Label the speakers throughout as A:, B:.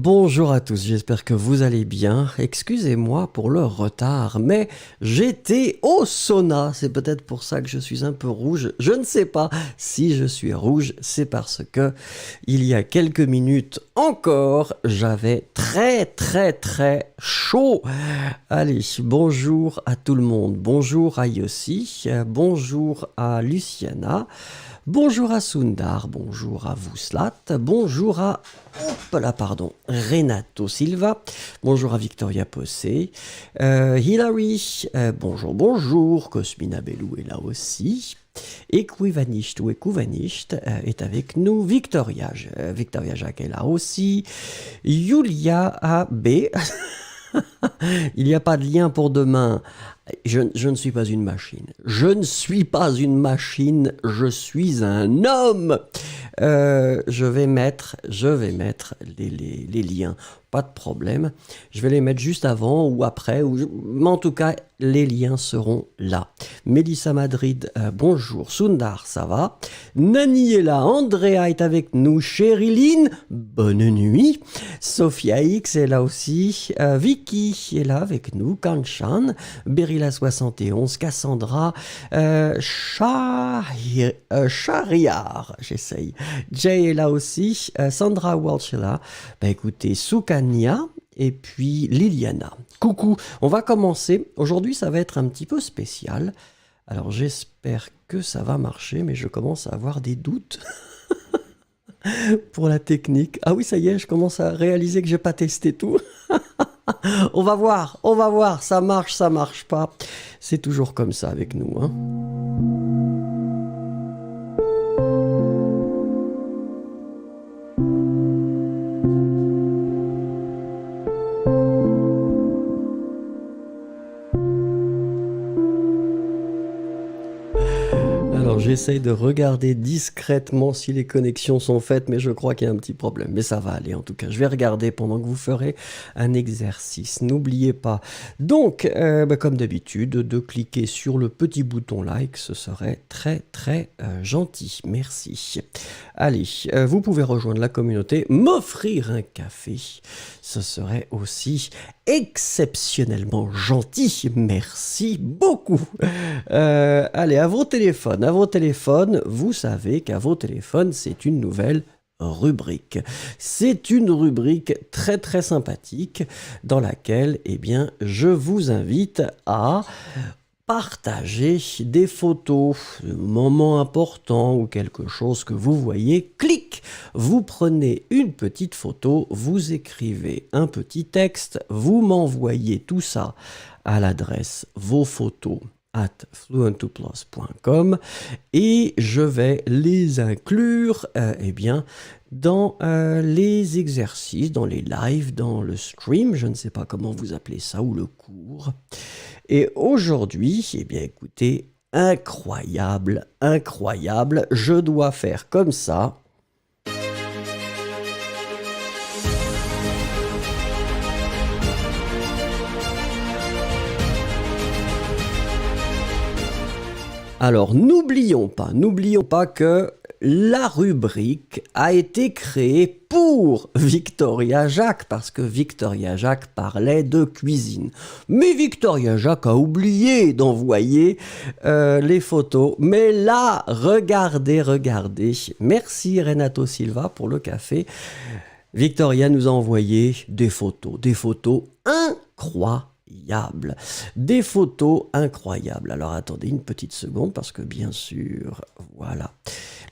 A: Bonjour à tous, j'espère que vous allez bien. Excusez-moi pour le retard, mais j'étais au sauna. C'est peut-être pour ça que je suis un peu rouge. Je ne sais pas si je suis rouge, c'est parce que il y a quelques minutes encore, j'avais très chaud. Allez, bonjour à tout le monde. Bonjour à Yossi, bonjour à Luciana. Bonjour à Sundar, bonjour à Vouslat, bonjour à Renato Silva, bonjour à Victoria Possé, Hilary, bonjour, Cosmina Bellou est là aussi, Equivanisht ou Ekuvanisht est avec nous, Victoria Jacques est là aussi, Julia AB, il n'y a pas de lien pour demain. Je ne suis pas une machine. Je ne suis pas une machine, je suis un homme. Je vais mettre les liens. Pas de problème. Je vais les mettre juste avant ou après. Mais en tout cas, les liens seront là. Mélissa Madrid, bonjour. Sundar, ça va? Nani est là. Andrea est avec nous. Chériline, bonne nuit. Sophia X est là aussi. Vicky est là avec nous. Kanchan, Berilla 71, Cassandra, Shahriar, j'essaye. Jay est là aussi. Sandra Walsh est là. Écoutez, Soukania et puis Liliana. Coucou, on va commencer. Aujourd'hui, ça va être un petit peu spécial. Alors, j'espère que ça va marcher, mais je commence à avoir des doutes pour la technique. Ah oui, ça y est, je commence à réaliser que j'ai pas testé tout. On va voir, ça marche pas. C'est toujours comme ça avec nous, hein. Alors j'essaye de regarder discrètement si les connexions sont faites, mais je crois qu'il y a un petit problème. Mais ça va aller en tout cas. Je vais regarder pendant que vous ferez un exercice. N'oubliez pas, donc, comme d'habitude, de cliquer sur le petit bouton like. Ce serait très gentil. Merci. Allez, vous pouvez rejoindre la communauté, m'offrir un café. Ce serait aussi exceptionnellement gentil. Merci beaucoup. Allez, à vos téléphones, vous savez qu'à vos téléphones, c'est une nouvelle rubrique. C'est une rubrique très sympathique dans laquelle, je vous invite à partager des photos, de moments importants ou quelque chose que vous voyez, clic, vous prenez une petite photo, vous écrivez un petit texte, vous m'envoyez tout ça à l'adresse vosphotos@fluent2plus.com et je vais les inclure dans les exercices, dans les lives, dans le stream, je ne sais pas comment vous appelez ça, ou le cours. Et aujourd'hui, écoutez, incroyable, incroyable, je dois faire comme ça. Alors, n'oublions pas que la rubrique a été créée pour Victoria Jacques, parce que Victoria Jacques parlait de cuisine. Mais Victoria Jacques a oublié d'envoyer les photos. Mais là, regardez. Merci Renato Silva pour le café. Victoria nous a envoyé des photos incroyables. Des photos incroyables. Alors attendez une petite seconde parce que bien sûr, voilà,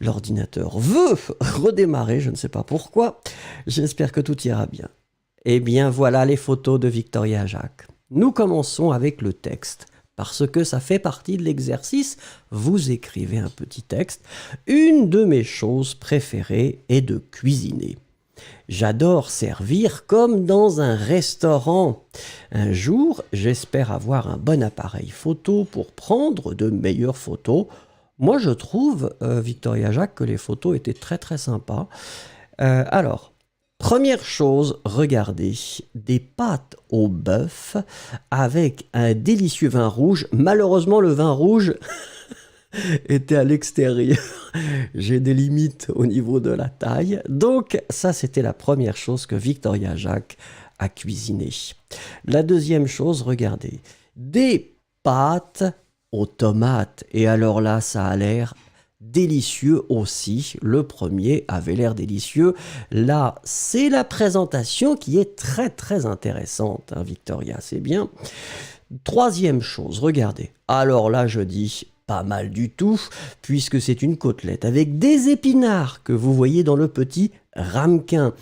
A: l'ordinateur veut redémarrer, je ne sais pas pourquoi. J'espère que tout ira bien. Eh bien voilà les photos de Victoria Jacques. Nous commençons avec le texte parce que ça fait partie de l'exercice. Vous écrivez un petit texte. Une de mes choses préférées est de cuisiner. J'adore servir comme dans un restaurant. Un jour, j'espère avoir un bon appareil photo pour prendre de meilleures photos. Moi, je trouve, Victoria Jacques, que les photos étaient très très sympas. Alors, première chose, regardez, des pâtes au bœuf avec un délicieux vin rouge. Malheureusement, le vin rouge était à l'extérieur. J'ai des limites au niveau de la taille. Donc ça, c'était la première chose que Victoria Jacques a cuisiné. La deuxième chose, regardez, des pâtes aux tomates. Et alors là, ça a l'air délicieux aussi. Le premier avait l'air délicieux. Là, c'est la présentation qui est très très intéressante, hein, Victoria, c'est bien. Troisième chose, regardez. Alors là, je dis pas mal du tout, puisque c'est une côtelette avec des épinards que vous voyez dans le petit ramequin.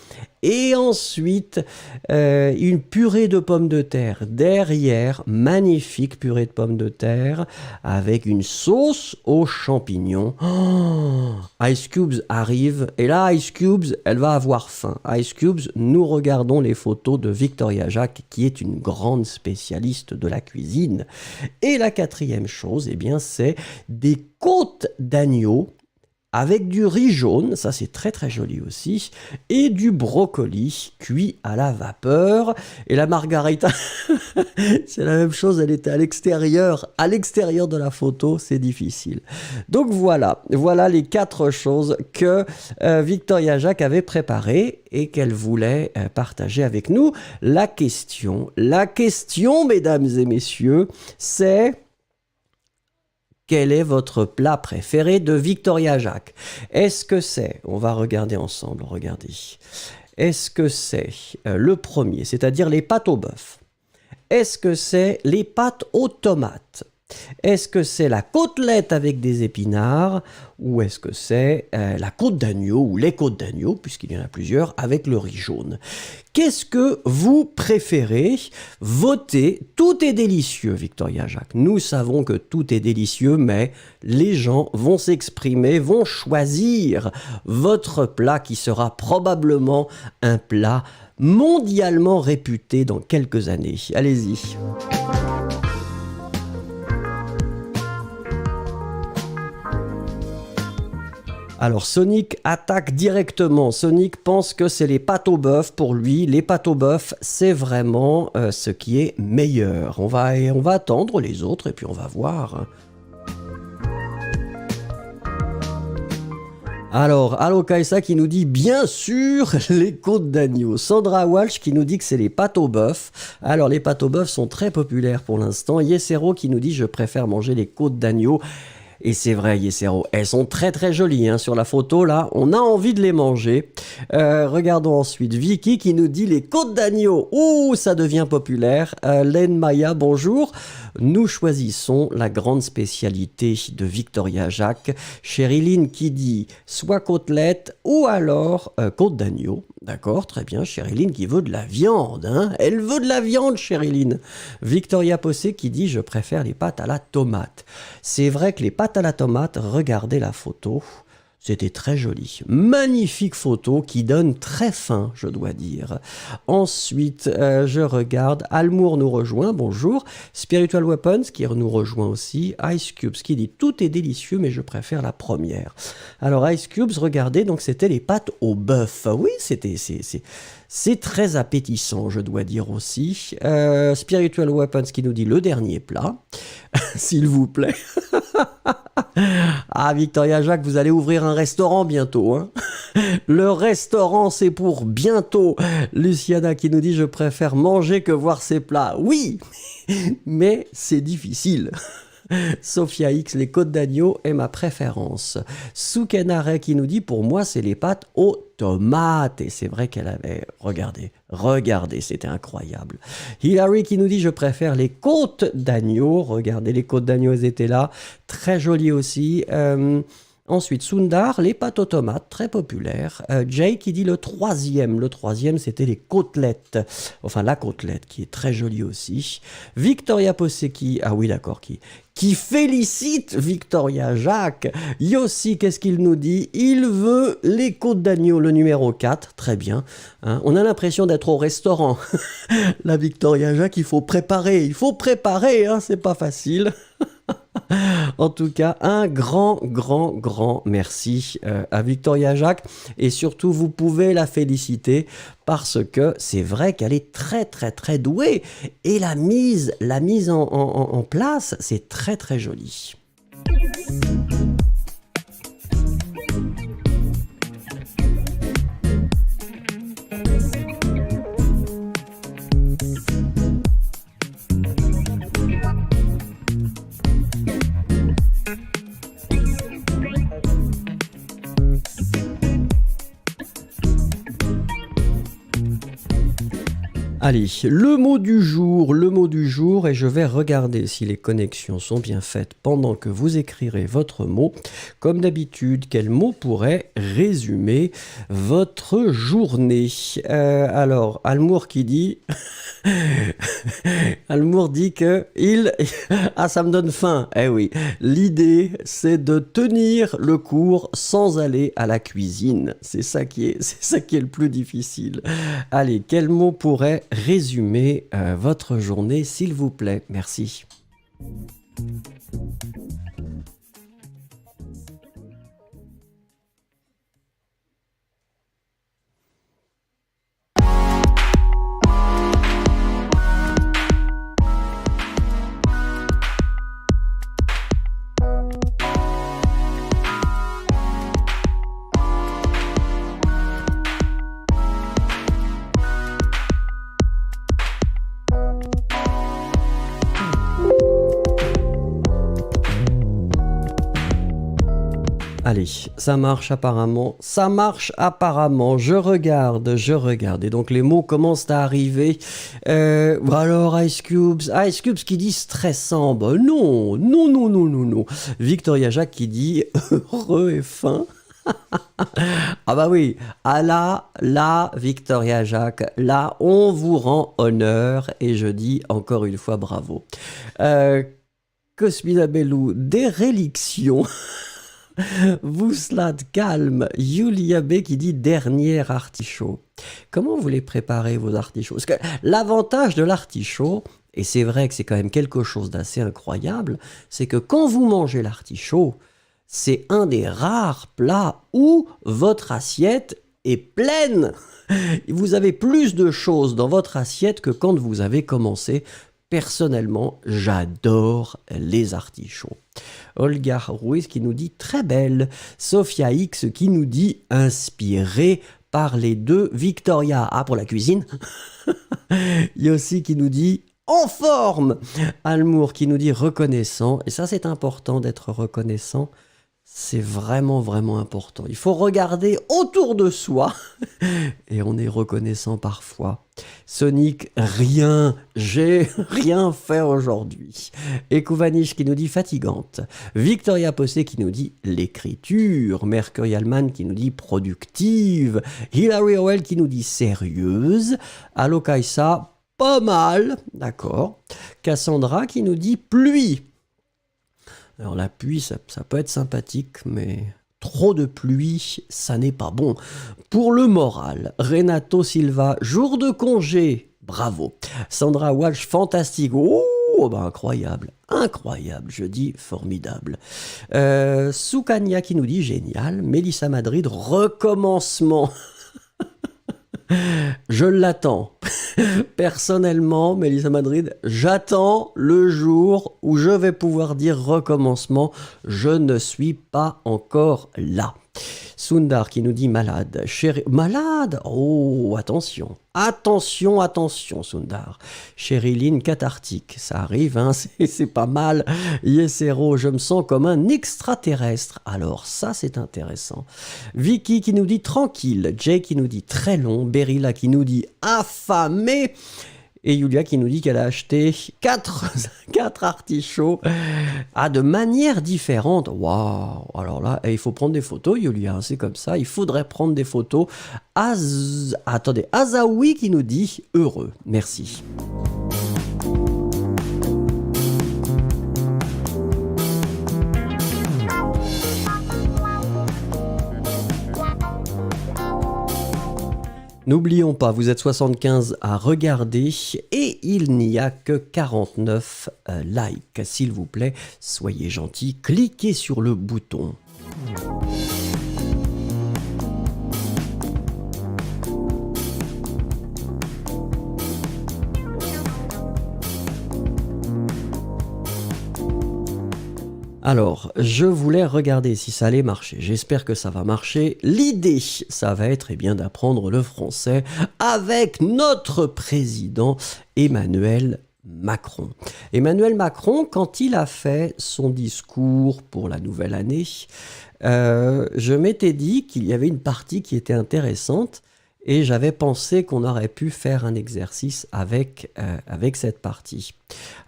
A: Et ensuite, une purée de pommes de terre derrière, magnifique purée de pommes de terre, avec une sauce aux champignons. Oh, Ice Cubes arrive, et là, Ice Cubes, elle va avoir faim. Ice Cubes, nous regardons les photos de Victoria Jacques, qui est une grande spécialiste de la cuisine. Et la quatrième chose, c'est des côtes d'agneau, avec du riz jaune, ça c'est très très joli aussi, et du brocoli cuit à la vapeur. Et la margarita, c'est la même chose, elle était à l'extérieur de la photo, c'est difficile. Donc voilà les 4 choses que Victoria Jacques avait préparées et qu'elle voulait partager avec nous. La question, mesdames et messieurs, c'est... Quel est votre plat préféré de Victoria Jacques? Est-ce que c'est, on va regarder ensemble, regardez. Est-ce que c'est le premier, c'est-à-dire les pâtes au bœuf? Est-ce que c'est les pâtes aux tomates? Est-ce que c'est la côtelette avec des épinards? Ou est-ce que c'est la côte d'agneau ou les côtes d'agneau, puisqu'il y en a plusieurs, avec le riz jaune? Qu'est-ce que vous préférez? Votez. Tout est délicieux, Victoria Jacques. Nous savons que tout est délicieux, mais les gens vont s'exprimer, vont choisir votre plat qui sera probablement un plat mondialement réputé dans quelques années. Allez-y. Alors Sonic attaque directement. Sonic pense que c'est les pâtes au bœuf. Pour lui, les pâtes au bœuf, c'est vraiment ce qui est meilleur. On va attendre les autres et puis on va voir. Alors, Allo Kaisa qui nous dit bien sûr les côtes d'agneau. Sandra Walsh qui nous dit que c'est les pâtes au bœuf. Alors, les pâtes au bœuf sont très populaires pour l'instant. Yesero qui nous dit je préfère manger les côtes d'agneau. Et c'est vrai, Yesero, elles sont très très jolies hein, sur la photo là, on a envie de les manger. Regardons ensuite Vicky qui nous dit les côtes d'agneau. Ouh, ça devient populaire. Len Maya, bonjour. Nous choisissons la grande spécialité de Victoria Jacques. Chériline qui dit soit côtelette ou alors côte d'agneau. D'accord, très bien. Chériline qui veut de la viande. Hein, elle veut de la viande, Chériline. Victoria Possé qui dit je préfère les pâtes à la tomate. C'est vrai que les pâtes à la tomate, regardez la photo. C'était très joli. Magnifique photo qui donne très faim, je dois dire. Ensuite, je regarde. Almour nous rejoint, bonjour. Spiritual Weapons qui nous rejoint aussi. Ice Cubes qui dit tout est délicieux, mais je préfère la première. Alors, Ice Cubes, regardez, donc c'était les pâtes au bœuf. Oui, c'est très appétissant, je dois dire aussi. Spiritual Weapons qui nous dit le dernier plat. S'il vous plaît. Ah, Victoria Jacques, vous allez ouvrir un restaurant bientôt. Hein. Le restaurant, c'est pour bientôt. Luciana qui nous dit « Je préfère manger que voir ces plats. » Oui, mais c'est difficile. Sophia X, les côtes d'agneau est ma préférence. Soukenare qui nous dit pour moi c'est les pâtes aux tomates. Et c'est vrai qu'elle avait... Regardez, c'était incroyable. Hilary qui nous dit je préfère les côtes d'agneau. Regardez, les côtes d'agneau, elles étaient là. Très jolies aussi. Ensuite, Sundar, les pâtes aux tomates, très populaires. Jay qui dit le troisième. Le troisième, c'était les côtelettes. Enfin, la côtelette, qui est très jolie aussi. Victoria Possé qui... Ah oui, d'accord, qui félicite Victoria Jacques. Yossi, qu'est-ce qu'il nous dit? Il veut les côtes d'agneau, le numéro 4. Très bien. Hein, on a l'impression d'être au restaurant. La Victoria Jacques, il faut préparer. Hein, c'est pas facile. En tout cas, un grand merci à Victoria Jacques et surtout vous pouvez la féliciter parce que c'est vrai qu'elle est très douée et la mise en place, c'est très joli. Allez, le mot du jour, et je vais regarder si les connexions sont bien faites pendant que vous écrirez votre mot. Comme d'habitude, quel mot pourrait résumer votre journée? Alors, Almour qui dit... Almour dit que ah, ça me donne faim. Eh oui, l'idée, c'est de tenir le cours sans aller à la cuisine. C'est ça qui est le plus difficile. Allez, quel mot pourrait résumer votre journée, s'il vous plaît? Merci. Allez, ça marche apparemment. Je regarde. Et donc les mots commencent à arriver. Alors Ice Cubes qui dit stressant. Ben non. Victoria Jacques qui dit heureux et fin. Ah bah oui, là, Victoria Jacques, là, on vous rend honneur et je dis encore une fois bravo. Cosmina Bellou, déréliction. Vouslat calme, Yulia B qui dit dernier artichaut. Comment vous les préparez vos artichauts? Parce que l'avantage de l'artichaut, et c'est vrai que c'est quand même quelque chose d'assez incroyable, c'est que quand vous mangez l'artichaut, c'est un des rares plats où votre assiette est pleine. Vous avez plus de choses dans votre assiette que quand vous avez commencé. Personnellement, j'adore les artichauts. Olga Ruiz qui nous dit très belle. Sophia X qui nous dit inspirée par les deux Victoria. Ah, pour la cuisine. Yossi qui nous dit en forme. Almour qui nous dit reconnaissant. Et ça, c'est important d'être reconnaissant. C'est vraiment, vraiment important. Il faut regarder autour de soi et on est reconnaissant parfois. Sonic, rien, j'ai rien fait aujourd'hui. Ekuvanish qui nous dit fatigante. Victoria Possé qui nous dit l'écriture. Mercurialman qui nous dit productive. Hilary Howell qui nous dit sérieuse. Alokaisa, pas mal, d'accord. Cassandra qui nous dit pluie. Alors la pluie, ça peut être sympathique, mais trop de pluie, ça n'est pas bon. Pour le moral, Renato Silva, jour de congé, bravo. Sandra Walsh, fantastique, oh, bah incroyable, incroyable, je dis formidable. Soukania qui nous dit génial. Mélissa Madrid, recommencement. Je l'attends. Personnellement, Mélissa Madrid, j'attends le jour où je vais pouvoir dire recommencement. Je ne suis pas encore là. Sundar qui nous dit malade. Chéri... Malade? Oh, attention. Attention, attention, Sundar. Chériline cathartique. Ça arrive, hein, c'est pas mal. Yesero, je me sens comme un extraterrestre. Alors, ça, c'est intéressant. Vicky qui nous dit tranquille. Jay qui nous dit très long. Berilla qui nous dit affamé. Et Yulia qui nous dit qu'elle a acheté 4 artichauts de manière différente. Waouh! Alors là, il faut prendre des photos, Yulia, c'est comme ça. Il faudrait prendre des photos. Attendez, Azaoui qui nous dit heureux. Merci. N'oublions pas, vous êtes 75 à regarder et il n'y a que 49 likes. S'il vous plaît, soyez gentils, cliquez sur le bouton. Alors, je voulais regarder si ça allait marcher. J'espère que ça va marcher. L'idée, ça va être d'apprendre le français avec notre président Emmanuel Macron. Emmanuel Macron, quand il a fait son discours pour la nouvelle année, je m'étais dit qu'il y avait une partie qui était intéressante et j'avais pensé qu'on aurait pu faire un exercice avec cette partie.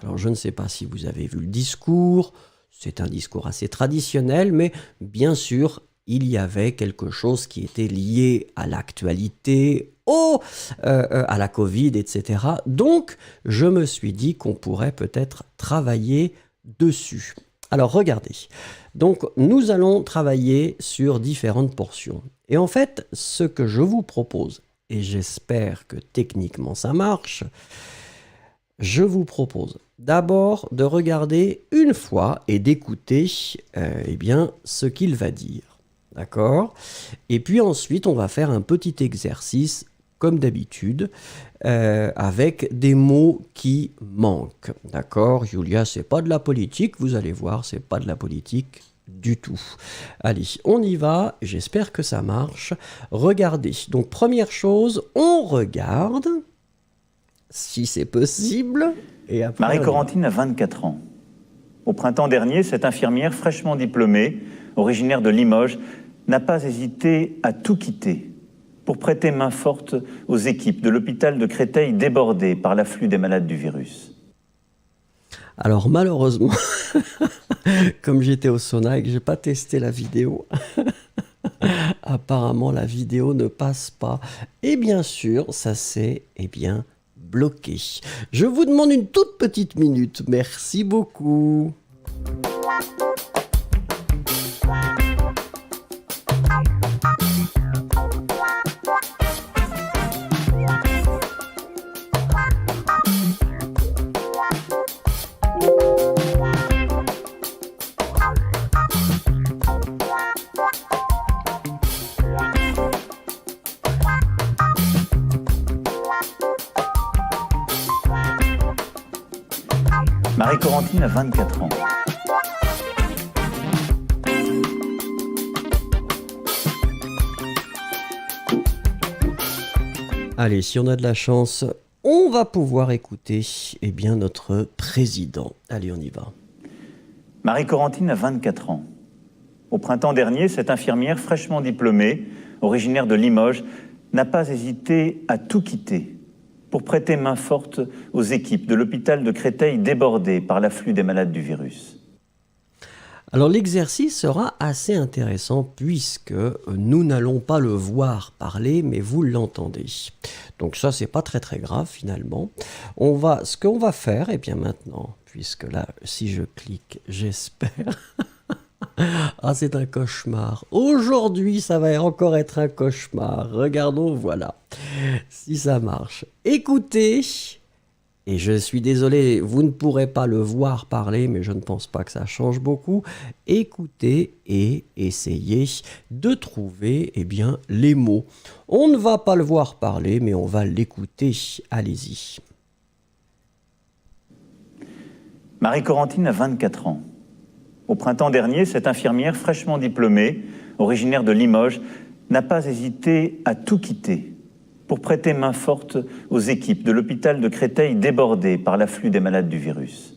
A: Alors, je ne sais pas si vous avez vu le discours. C'est un discours assez traditionnel, mais bien sûr, il y avait quelque chose qui était lié à l'actualité, à la Covid, etc. Donc, je me suis dit qu'on pourrait peut-être travailler dessus. Alors, regardez. Donc, nous allons travailler sur différentes portions. Et en fait, ce que je vous propose, et j'espère que techniquement ça marche, je vous propose d'abord de regarder une fois et d'écouter ce qu'il va dire. D'accord ? Et puis ensuite, on va faire un petit exercice, comme d'habitude, avec des mots qui manquent. D'accord ? Julia, c'est pas de la politique, vous allez voir, c'est pas de la politique du tout. Allez, on y va, j'espère que ça marche. Regardez, donc première chose, on regarde... si c'est possible. Et après,
B: Marie-Corentine a 24 ans. Au printemps dernier, cette infirmière fraîchement diplômée, originaire de Limoges, n'a pas hésité à tout quitter pour prêter main forte aux équipes de l'hôpital de Créteil débordé par l'afflux des malades du virus.
A: Alors malheureusement, comme j'étais au sauna et que je n'ai pas testé la vidéo, apparemment la vidéo ne passe pas. Et bien sûr, ça c'est bloqué. Je vous demande une toute petite minute. Merci beaucoup.
B: Marie-Corentine a 24 ans.
A: Allez, si on a de la chance, on va pouvoir écouter notre président. Allez, on y va.
B: Marie-Corentine a 24 ans. Au printemps dernier, cette infirmière fraîchement diplômée, originaire de Limoges, n'a pas hésité à tout quitter pour prêter main forte aux équipes de l'hôpital de Créteil débordées par l'afflux des malades du virus.
A: Alors l'exercice sera assez intéressant puisque nous n'allons pas le voir parler, mais vous l'entendez. Donc ça, c'est pas très très grave finalement. Ce qu'on va faire, et bien maintenant, puisque là, si je clique, j'espère... Ah, c'est un cauchemar. Aujourd'hui, ça va encore être un cauchemar. Regardons, voilà. Si ça marche. Écoutez, et je suis désolé, vous ne pourrez pas le voir parler, mais je ne pense pas que ça change beaucoup. Écoutez et essayez de trouver, eh bien, les mots. On ne va pas le voir parler, mais on va l'écouter. Allez-y.
B: Marie-Corentine a 24 ans. Au printemps dernier, cette infirmière fraîchement diplômée, originaire de Limoges, n'a pas hésité à tout quitter pour prêter main forte aux équipes de l'hôpital de Créteil débordées par l'afflux des malades du virus.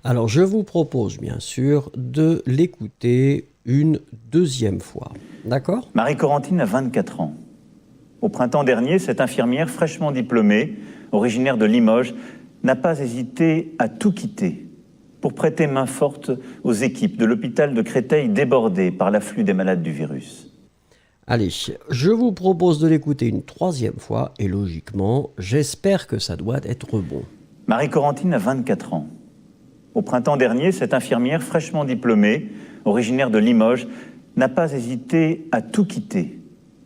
A: Alors, je vous propose bien sûr de l'écouter une deuxième fois. D'accord ?
B: Marie-Corentine a 24 ans. Au printemps dernier, cette infirmière fraîchement diplômée, originaire de Limoges, n'a pas hésité à tout quitter pour prêter main forte aux équipes de l'hôpital de Créteil débordées par l'afflux des malades du virus.
A: Allez, je vous propose de l'écouter une troisième fois et logiquement, j'espère que ça doit être bon.
B: Marie-Corentine a 24 ans. Au printemps dernier, cette infirmière fraîchement diplômée, originaire de Limoges, n'a pas hésité à tout quitter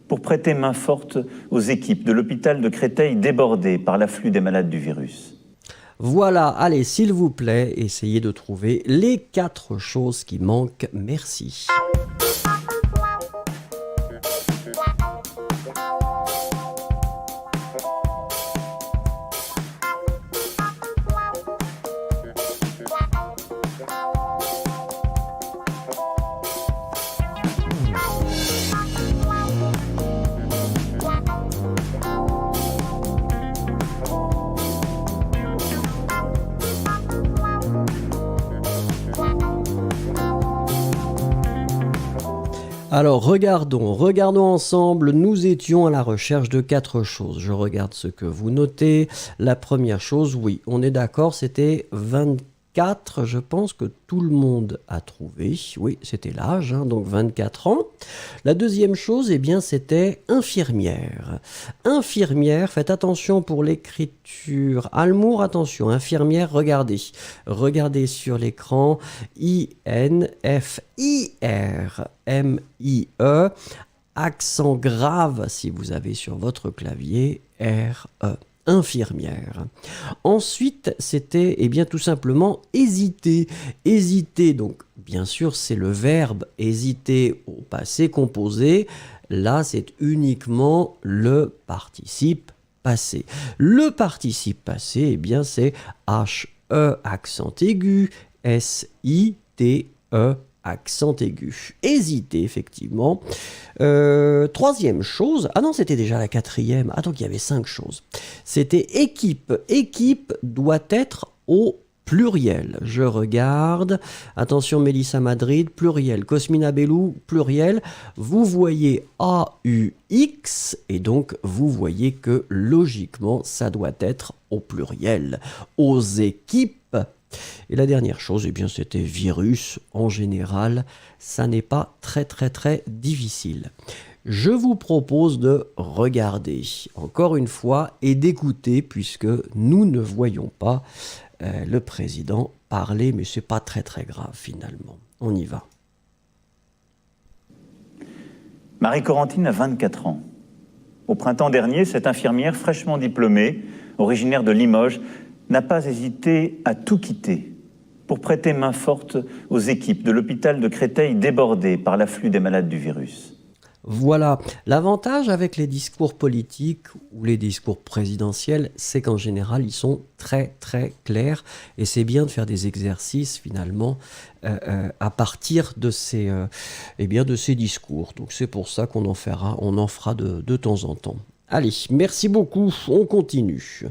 B: pour prêter main forte aux équipes de l'hôpital de Créteil débordées par l'afflux des malades du virus.
A: Voilà, allez, s'il vous plaît, essayez de trouver les 4 choses qui manquent. Merci. Alors, regardons ensemble, nous étions à la recherche de 4 choses. Je regarde ce que vous notez. La première chose, oui, on est d'accord, c'était 24, je pense que tout le monde a trouvé. Oui, c'était l'âge, hein, donc 24 ans. La deuxième chose, eh bien, c'était infirmière. Infirmière, faites attention pour l'écriture. Almour, attention, infirmière, regardez. Regardez sur l'écran, I-N-F-I-R-M-I-E, accent grave si vous avez sur votre clavier, R-E. Infirmière. Ensuite, c'était eh bien tout simplement hésiter. Hésiter, donc bien sûr, c'est le verbe hésiter au passé composé. Là, c'est uniquement le participe passé. Le participe passé, eh bien, c'est H-E accent aigu, S-I-T-E accent aigu. Hésiter, effectivement. Troisième chose, ah non, c'était déjà la quatrième. Ah, donc il y avait 5 choses. C'était équipe. Équipe doit être au pluriel. Je regarde. Attention, Mélissa Madrid, pluriel. Cosmina Bellou, pluriel. Vous voyez A-U-X et donc vous voyez que logiquement, ça doit être au pluriel. Aux équipes. Et la dernière chose, eh bien, c'était virus. En général, ça n'est pas très difficile. Je vous propose de regarder encore une fois et d'écouter puisque nous ne voyons pas le président parler, mais c'est pas très grave finalement. On y va.
B: Marie-Corentine a 24 ans. Au printemps dernier, cette infirmière fraîchement diplômée, originaire de Limoges, n'a pas hésité à tout quitter pour prêter main forte aux équipes de l'hôpital de Créteil débordées par l'afflux des malades du virus.
A: Voilà, l'avantage avec les discours politiques ou les discours présidentiels, c'est qu'en général, ils sont très clairs et c'est bien de faire des exercices finalement à partir de ces discours. Donc c'est pour ça qu'on en fera de temps en temps. Allez, merci beaucoup, on continue.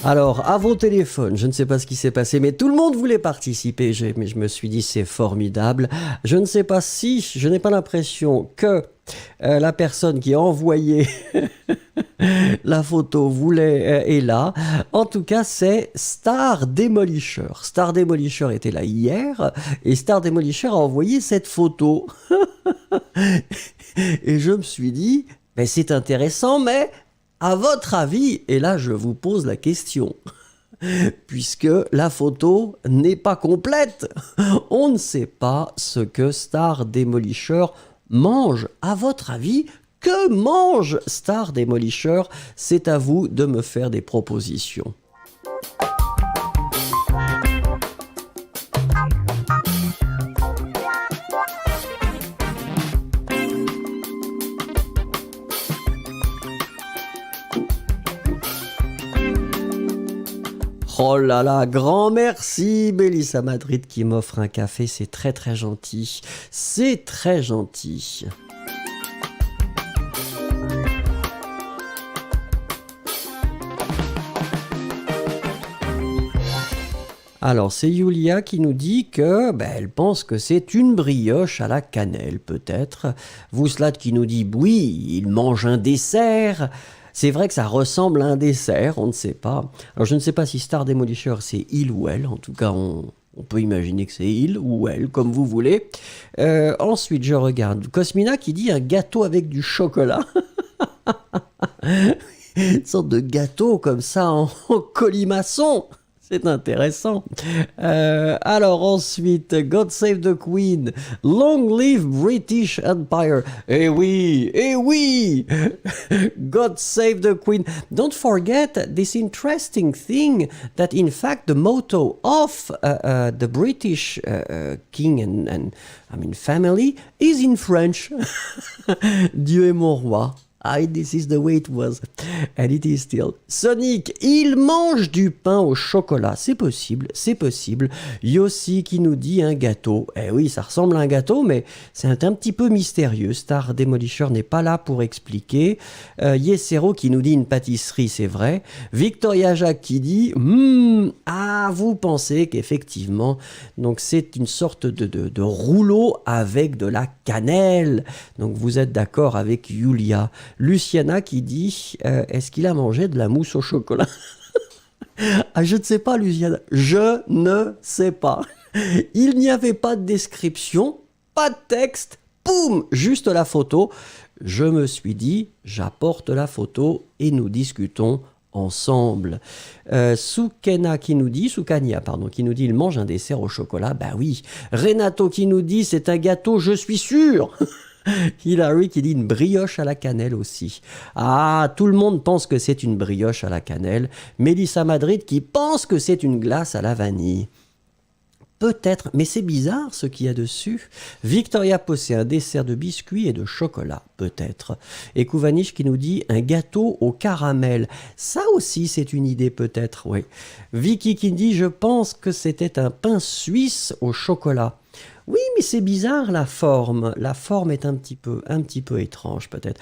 A: Alors, à vos téléphones, je ne sais pas ce qui s'est passé, mais tout le monde voulait participer. Mais je me suis dit, c'est formidable. Je ne sais pas si, je n'ai pas l'impression que la personne qui a envoyé la photo est là. En tout cas, c'est Star Demolisher. Star Demolisher était là hier et Star Demolisher a envoyé cette photo. Et je me suis dit, mais c'est intéressant, mais à votre avis, et là je vous pose la question, puisque la photo n'est pas complète, on ne sait pas ce que Star Demolisher mange. À votre avis, que mange Star Demolisher? C'est à vous de me faire des propositions. Oh là là, grand merci Mélissa Madrid qui m'offre un café, c'est très très gentil, c'est très gentil. Alors c'est Yulia qui nous dit que elle pense que c'est une brioche à la cannelle peut-être. Vouslat qui nous dit oui, il mange un dessert. C'est vrai que ça ressemble à un dessert, on ne sait pas. Alors je ne sais pas si Star Demolisher c'est il ou elle, en tout cas on peut imaginer que c'est il ou elle, comme vous voulez. Ensuite je regarde Cosmina qui dit un gâteau avec du chocolat. Une sorte de gâteau comme ça en colimaçon. C'est intéressant. Alors ensuite, God Save the Queen, Long Live British Empire. Eh oui, God Save the Queen. Don't forget this interesting thing that in fact the motto of the British king and I mean family is in French. Dieu est mon roi. This is the way it was. And it is still. Sonic, il mange du pain au chocolat. C'est possible, c'est possible. Yossi qui nous dit un gâteau. Eh oui, ça ressemble à un gâteau, mais c'est un petit peu mystérieux. Star Demolisher n'est pas là pour expliquer. Yesero qui nous dit une pâtisserie, c'est vrai. Victoria Jacques qui dit vous pensez qu'effectivement, donc c'est une sorte de rouleau avec de la cannelle. Donc vous êtes d'accord avec Yulia. Luciana qui dit est-ce qu'il a mangé de la mousse au chocolat? Je ne sais pas, Luciana. Je ne sais pas. Il n'y avait pas de description, pas de texte, boum, juste la photo. Je me suis dit, j'apporte la photo et nous discutons ensemble. Soukania qui nous dit, il mange un dessert au chocolat. Bah oui. Renato qui nous dit, c'est un gâteau, je suis sûr. Hilary qui dit une brioche à la cannelle aussi. Tout le monde pense que c'est une brioche à la cannelle. Mélissa Madrid qui pense que c'est une glace à la vanille. Peut-être, mais c'est bizarre ce qu'il y a dessus. Victoria Possé, un dessert de biscuits et de chocolat, peut-être. Et Kouvanish qui nous dit un gâteau au caramel. Ça aussi, c'est une idée peut-être, oui. Vicky qui dit, je pense que c'était un pain suisse au chocolat. Oui, mais c'est bizarre la forme. La forme est un petit peu étrange peut-être.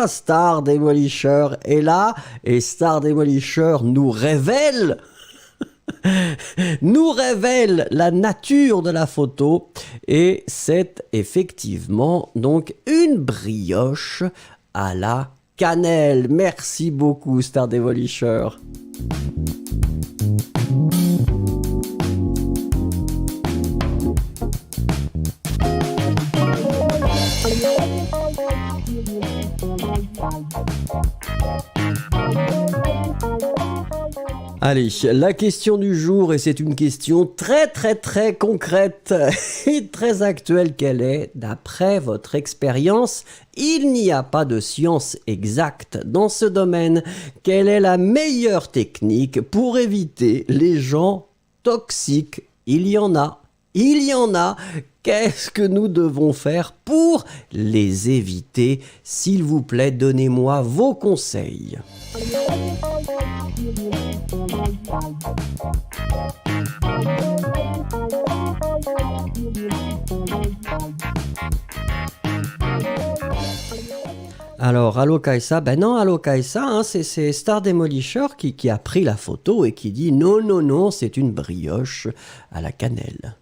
A: Star Demolisher est là et Star Demolisher nous révèle la nature de la photo et c'est effectivement donc une brioche à la cannelle. Merci beaucoup Star Demolisher. Allez, la question du jour, et c'est une question très très très concrète et très actuelle qu'elle est. D'après votre expérience, il n'y a pas de science exacte dans ce domaine. Quelle est la meilleure technique pour éviter les gens toxiques? Il y en a. Qu'est-ce que nous devons faire pour les éviter? S'il vous plaît, donnez-moi vos conseils. Alors, Alokaïsa, ben non, Alokaïsa, hein, c'est Star Demolisher qui a pris la photo et qui dit non, non, non, c'est une brioche à la cannelle.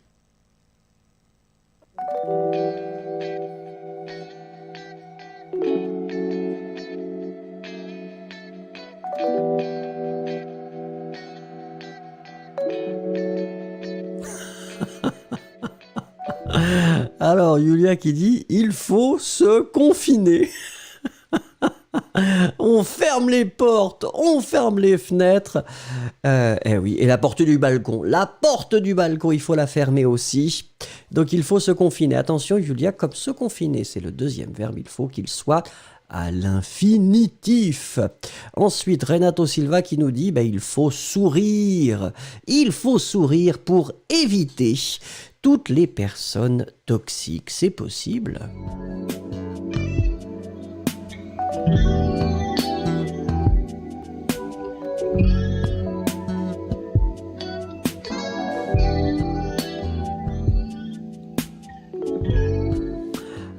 A: Alors, Yulia qui dit il faut se confiner. On ferme les portes, on ferme les fenêtres. Eh oui, et la porte du balcon. La porte du balcon, il faut la fermer aussi. Donc il faut se confiner. Attention, Julia, comme se confiner, c'est le deuxième verbe, il faut qu'il soit à l'infinitif. Ensuite, Renato Silva qui nous dit il faut sourire. Il faut sourire pour éviter toutes les personnes toxiques. C'est possible.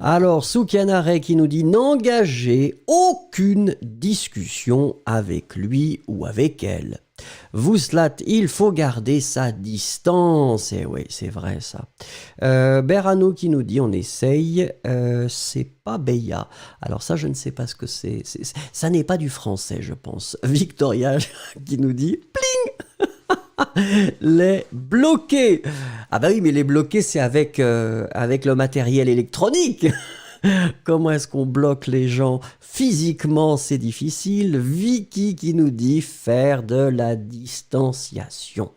A: Alors, Soukianare qui nous dit n'engagez aucune discussion avec lui ou avec elle. Vouslat, il faut garder sa distance. Et oui, c'est vrai ça. Berano qui nous dit on essaye, c'est pas Beya. Alors ça, je ne sais pas ce que c'est. Ça n'est pas du français, je pense. Victoria qui nous dit pling. Les bloqués. Ah bah oui, mais les bloqués, c'est avec le matériel électronique. Comment est-ce qu'on bloque les gens physiquement? C'est difficile. Vicky qui nous dit faire de la distanciation.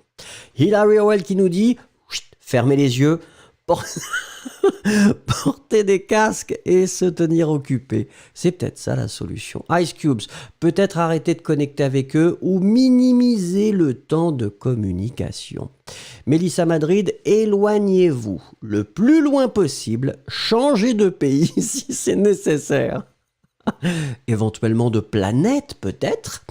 A: Hilary Howell qui nous dit fermez les yeux, porter des casques et se tenir occupé. C'est peut-être ça la solution. Ice Cubes, peut-être arrêter de connecter avec eux ou minimiser le temps de communication. Mélissa Madrid, éloignez-vous le plus loin possible, changez de pays si c'est nécessaire. Éventuellement de planète peut-être.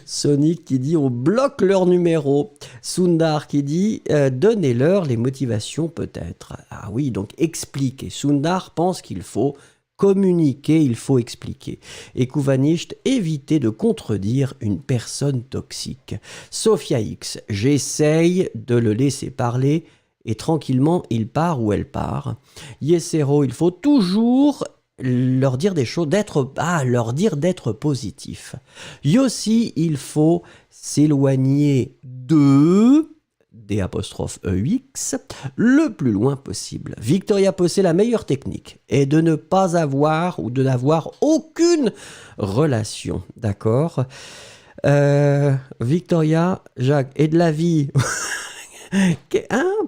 A: Sonic qui dit on bloque leur numéro. Sundar qui dit donnez-leur les motivations peut-être. Ah oui, donc expliquer. Sundar pense qu'il faut communiquer, il faut expliquer. Et Kouvanisht, éviter de contredire une personne toxique. Sophia X, j'essaye de le laisser parler et tranquillement il part ou elle part. Yesero, il faut toujours leur dire des choses, leur dire d'être positif. Yossi, il faut s'éloigner des apostrophes EX, le plus loin possible. Victoria Possé, la meilleure technique est de ne pas avoir ou de n'avoir aucune relation. D'accord? Victoria, Jacques, et de la vie.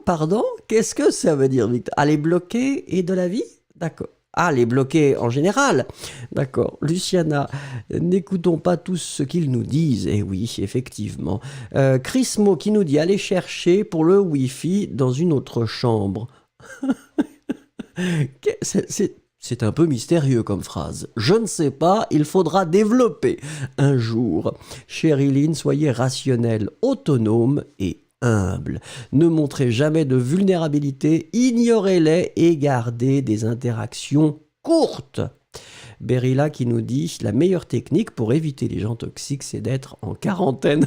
A: Pardon? Qu'est-ce que ça veut dire, Victoria? Aller bloquer et de la vie? D'accord. Ah, les bloquer en général. D'accord. Luciana, n'écoutons pas tous ce qu'ils nous disent. Eh oui, effectivement. Chrismo qui nous dit aller chercher pour le Wi-Fi dans une autre chambre. C'est un peu mystérieux comme phrase. Je ne sais pas, il faudra développer un jour. Chériline, soyez rationnelle, autonome et humble. Ne montrez jamais de vulnérabilité, ignorez-les et gardez des interactions courtes. Berilla qui nous dit la meilleure technique pour éviter les gens toxiques, c'est d'être en quarantaine.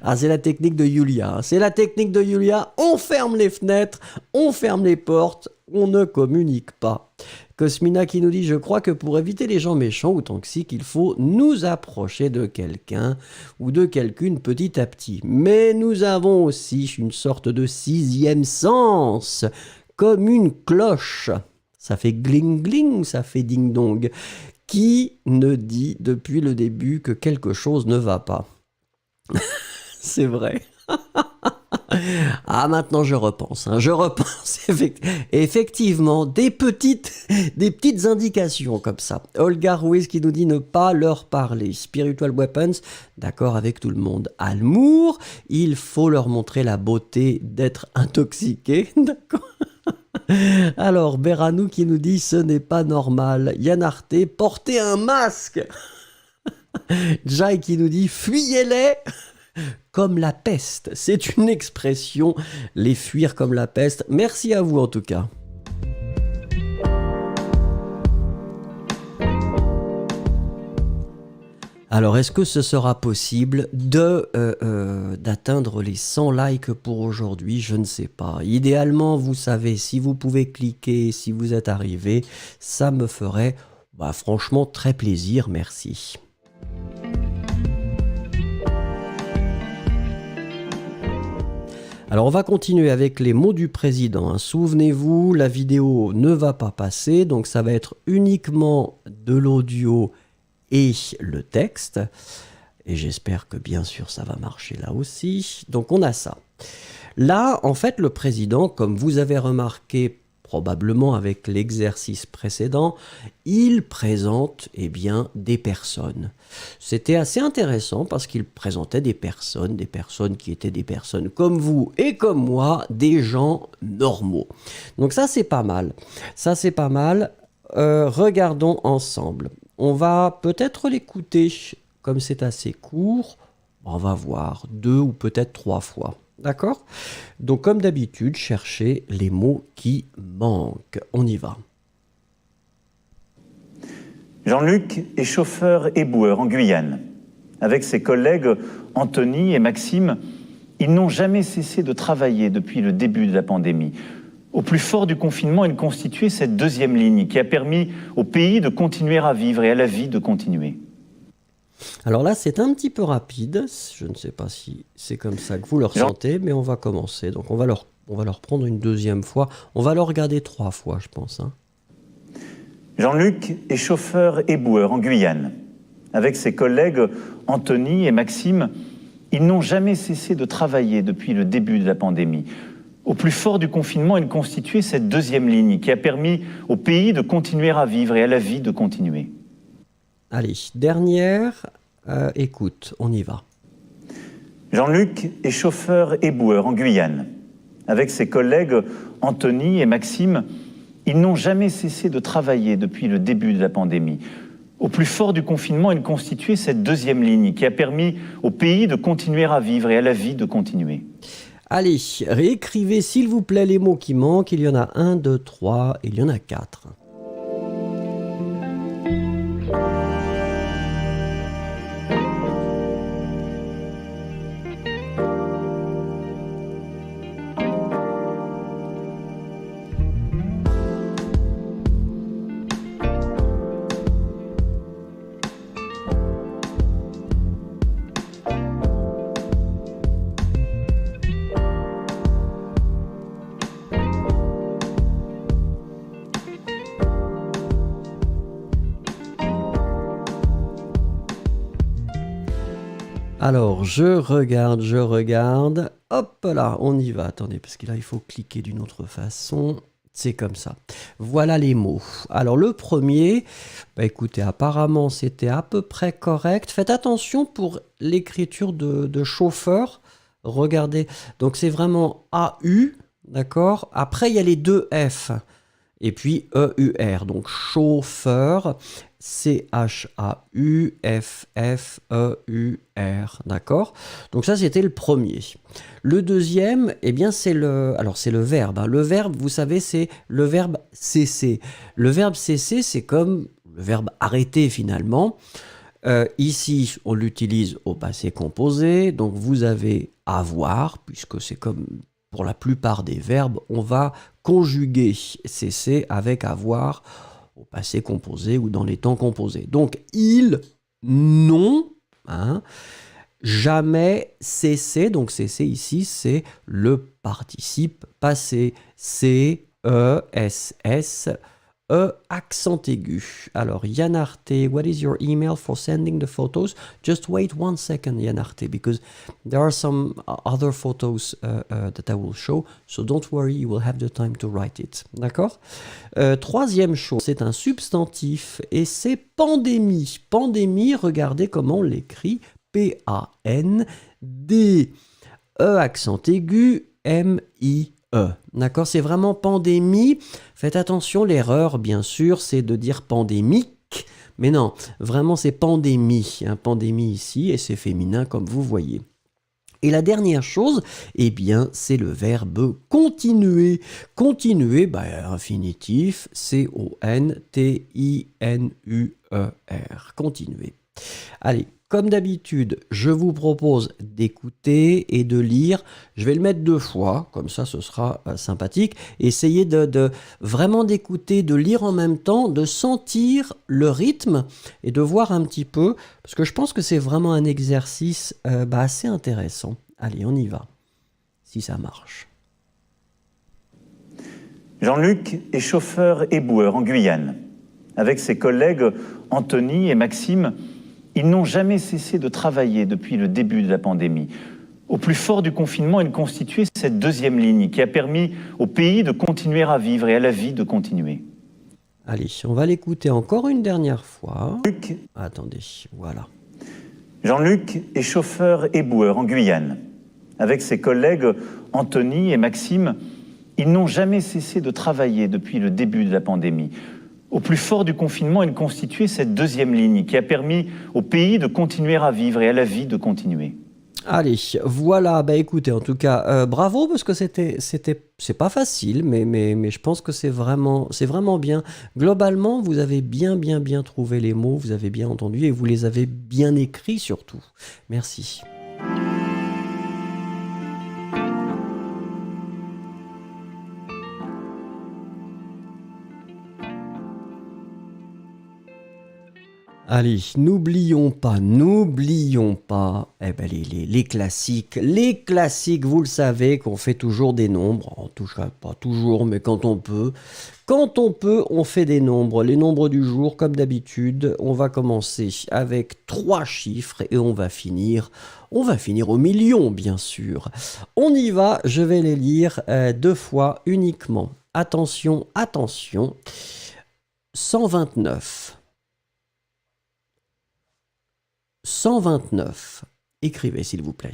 A: Ah, c'est la technique de Yulia. C'est la technique de Yulia. On ferme les fenêtres, on ferme les portes, on ne communique pas. Cosmina qui nous dit je crois que pour éviter les gens méchants ou toxiques, il faut nous approcher de quelqu'un ou de quelqu'une petit à petit. Mais nous avons aussi une sorte de sixième sens, comme une cloche. Ça fait gling gling, ça fait ding dong. Qui ne dit depuis le début que quelque chose ne va pas? C'est vrai. Ah, maintenant je repense. Je repense. Effectivement, des petites indications comme ça. Olga Ruiz qui nous dit ne pas leur parler. Spiritual Weapons, d'accord avec tout le monde. Almour, il faut leur montrer la beauté d'être intoxiqué. D'accord. Alors, Beranou qui nous dit ce n'est pas normal. Yann Arte, portez un masque. Jai qui nous dit fuyez-les comme la peste. C'est une expression, les fuir comme la peste. Merci à vous en tout cas. Alors, est-ce que ce sera possible d'atteindre les 100 likes pour aujourd'hui? Je ne sais pas. Idéalement, vous savez, si vous pouvez cliquer, si vous êtes arrivé, ça me ferait franchement très plaisir. Merci. Alors on va continuer avec les mots du président, hein. Souvenez-vous, la vidéo ne va pas passer, donc ça va être uniquement de l'audio et le texte. Et j'espère que bien sûr ça va marcher là aussi. Donc on a ça. Là, en fait, le président, comme vous avez remarqué probablement avec l'exercice précédent, il présente des personnes. C'était assez intéressant parce qu'il présentait des personnes qui étaient des personnes comme vous et comme moi, des gens normaux. Donc ça, c'est pas mal. Ça, c'est pas mal. Regardons ensemble. On va peut-être l'écouter, comme c'est assez court. On va voir 2 ou peut-être 3 fois. D'accord? Donc, comme d'habitude, cherchez les mots qui manquent. On y va.
B: Jean-Luc est chauffeur éboueur en Guyane. Avec ses collègues Anthony et Maxime, ils n'ont jamais cessé de travailler depuis le début de la pandémie. Au plus fort du confinement, ils constituaient cette deuxième ligne qui a permis au pays de continuer à vivre et à la vie de continuer.
A: Alors là, c'est un petit peu rapide. Je ne sais pas si c'est comme ça que vous le ressentez, mais on va commencer. Donc, on va leur prendre une deuxième fois. On va le regarder 3 fois, je pense. Hein.
B: Jean-Luc est chauffeur éboueur en Guyane. Avec ses collègues Anthony et Maxime, ils n'ont jamais cessé de travailler depuis le début de la pandémie. Au plus fort du confinement, ils constituaient cette deuxième ligne qui a permis au pays de continuer à vivre et à la vie de continuer.
A: Allez, dernière écoute, on y va.
B: Jean-Luc est chauffeur éboueur en Guyane. Avec ses collègues Anthony et Maxime, ils n'ont jamais cessé de travailler depuis le début de la pandémie. Au plus fort du confinement, ils constituaient cette deuxième ligne qui a permis au pays de continuer à vivre et à la vie de continuer.
A: Allez, réécrivez s'il vous plaît les mots qui manquent. Il y en a 1, 2, 3, il y en a 4. Alors, je regarde. Hop là, on y va. Attendez, parce que là, il faut cliquer d'une autre façon. C'est comme ça. Voilà les mots. Alors, le premier, écoutez, apparemment, c'était à peu près correct. Faites attention pour l'écriture de chauffeur. Regardez. Donc, c'est vraiment AU, d'accord? Après, il y a les 2 F. Et puis EUR, donc chauffeur, CHAUFFEUR, d'accord? Donc ça, c'était le premier. Le deuxième, c'est le verbe. Hein. Le verbe, vous savez, c'est le verbe cesser. Le verbe cesser, c'est comme le verbe arrêter finalement. Ici, on l'utilise au passé composé. Donc vous avez avoir, puisque c'est comme pour la plupart des verbes, on va conjuguer cesser avec avoir au passé composé ou dans les temps composés. Donc, ils n'ont jamais cessé. Donc, cessé ici, c'est le participe passé. C-E-S-S. Accent aigu. Alors, Yanarte, what is your email for sending the photos? Just wait 1 second, Yanarte, because there are some other photos that I will show, so don't worry, you will have the time to write it. D'accord? Troisième chose, c'est un substantif et c'est pandémie. Pandémie, regardez comment on l'écrit. P-A-N-D. Accent aigu, M-I. D'accord, c'est vraiment pandémie. Faites attention, l'erreur, bien sûr, c'est de dire pandémique. Mais non, vraiment, c'est pandémie. Pandémie ici, et c'est féminin, comme vous voyez. Et la dernière chose, c'est le verbe continuer. Continuer, infinitif, C-O-N-T-I-N-U-E-R. Continuer. Allez, comme d'habitude, je vous propose d'écouter et de lire. Je vais le mettre 2 fois, comme ça ce sera sympathique. Essayez de vraiment d'écouter, de lire en même temps, de sentir le rythme et de voir un petit peu, parce que je pense que c'est vraiment un exercice assez intéressant. Allez, on y va, si ça marche.
B: Jean-Luc est chauffeur éboueur en Guyane. Avec ses collègues Anthony et Maxime, ils n'ont jamais cessé de travailler depuis le début de la pandémie. Au plus fort du confinement, ils constituaient cette deuxième ligne qui a permis au pays de continuer à vivre et à la vie de continuer.
A: Allez, on va l'écouter encore une dernière fois.
B: Jean-Luc,
A: attendez, voilà.
B: Jean-Luc est chauffeur éboueur en Guyane. Avec ses collègues Anthony et Maxime, ils n'ont jamais cessé de travailler depuis le début de la pandémie. Au plus fort du confinement, ils constituaient cette deuxième ligne qui a permis au pays de continuer à vivre et à la vie de continuer.
A: Allez, voilà, écoutez, en tout cas, bravo, parce que c'est pas facile, mais je pense que c'est vraiment bien. Globalement, vous avez bien trouvé les mots, vous avez bien entendu et vous les avez bien écrits surtout. Merci. Allez, n'oublions pas, les classiques. Les classiques, vous le savez, qu'on fait toujours des nombres. En tout cas, pas toujours, mais quand on peut. Quand on peut, on fait des nombres. Les nombres du jour, comme d'habitude, on va commencer avec 3 chiffres et on va finir au million, bien sûr. On y va, je vais les lire 2 fois uniquement. Attention, 129. 129. Écrivez, s'il vous plaît.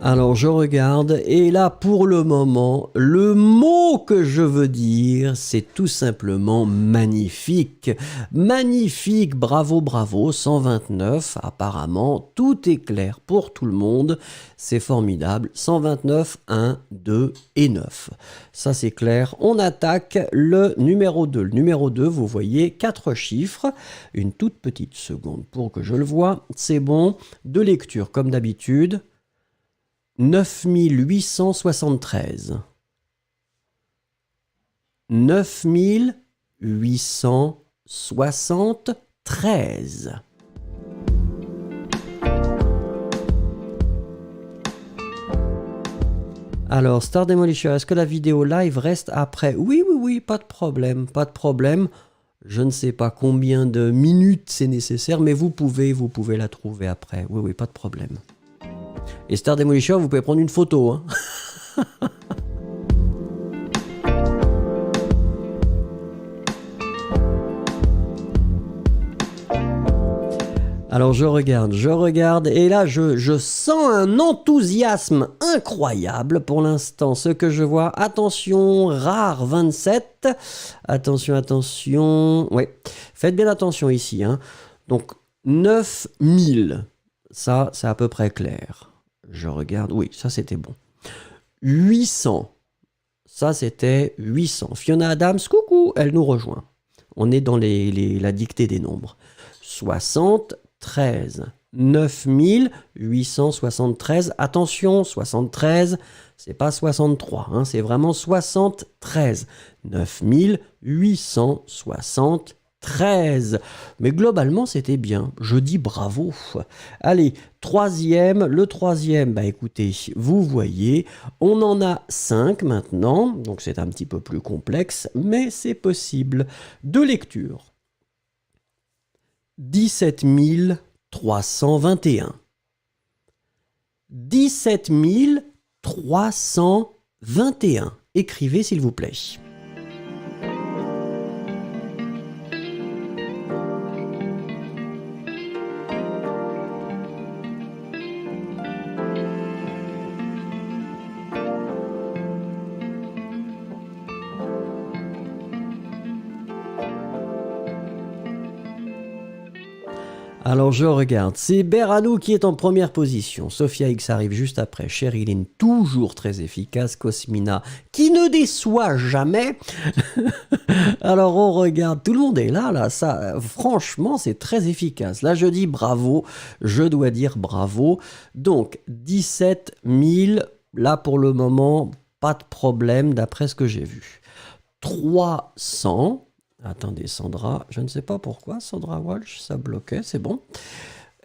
A: Alors je regarde et là pour le moment, le mot que je veux dire, c'est tout simplement magnifique. Magnifique, bravo, 129, apparemment tout est clair pour tout le monde, c'est formidable. 129, 1, 2 et 9. Ça c'est clair, on attaque le numéro 2. Le numéro 2, vous voyez 4 chiffres, une toute petite seconde pour que je le voie, c'est bon. De lecture comme d'habitude. 9873. 9873. Alors, Star Demolition, est-ce que la vidéo live reste après? Oui, pas de problème. Je ne sais pas combien de minutes c'est nécessaire, mais vous pouvez la trouver après. Oui, pas de problème. Et Star Demolition, vous pouvez prendre une photo. Hein. Alors je regarde, et là je sens un enthousiasme incroyable pour l'instant. Ce que je vois, attention, rare 27. Attention, ouais. Faites bien attention ici. Hein. Donc 9000, ça c'est à peu près clair. Je regarde, oui, ça c'était bon. 800, ça c'était 800. Fiona Adams, coucou, elle nous rejoint. On est dans la dictée des nombres. 73, 9873. Attention, 73, c'est pas 63, hein, c'est vraiment 73. 9873. 13. Mais globalement, c'était bien. Je dis bravo. Allez, le troisième, écoutez, vous voyez, on en a 5 maintenant, donc c'est un petit peu plus complexe, mais c'est possible. De lecture. 17 321. 17 321. Écrivez, s'il vous plaît. Alors je regarde, c'est Beranou qui est en première position. Sophia X arrive juste après. Sherilyn, toujours très efficace. Cosmina, qui ne déçoit jamais. Alors on regarde, tout le monde est là, ça, franchement c'est très efficace. Là je dis bravo, je dois dire bravo. Donc 17 000, là pour le moment, pas de problème d'après ce que j'ai vu. 300... Attendez, Sandra, je ne sais pas pourquoi, Sandra Walsh, ça bloquait, c'est bon.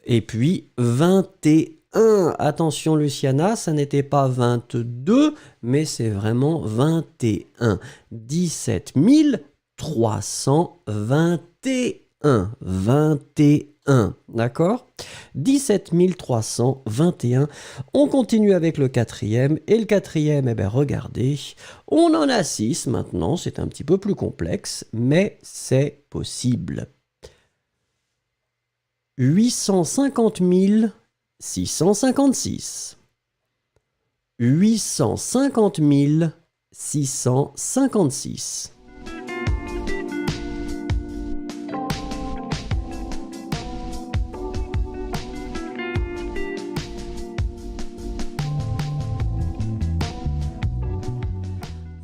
A: Et puis 21, attention Luciana, ça n'était pas 22, mais c'est vraiment 21. 17 321, 21, d'accord? 17 321. On continue avec le quatrième. Et le quatrième, eh bien, regardez, on en a 6 maintenant. C'est un petit peu plus complexe, mais c'est possible. 850 656. 850 656.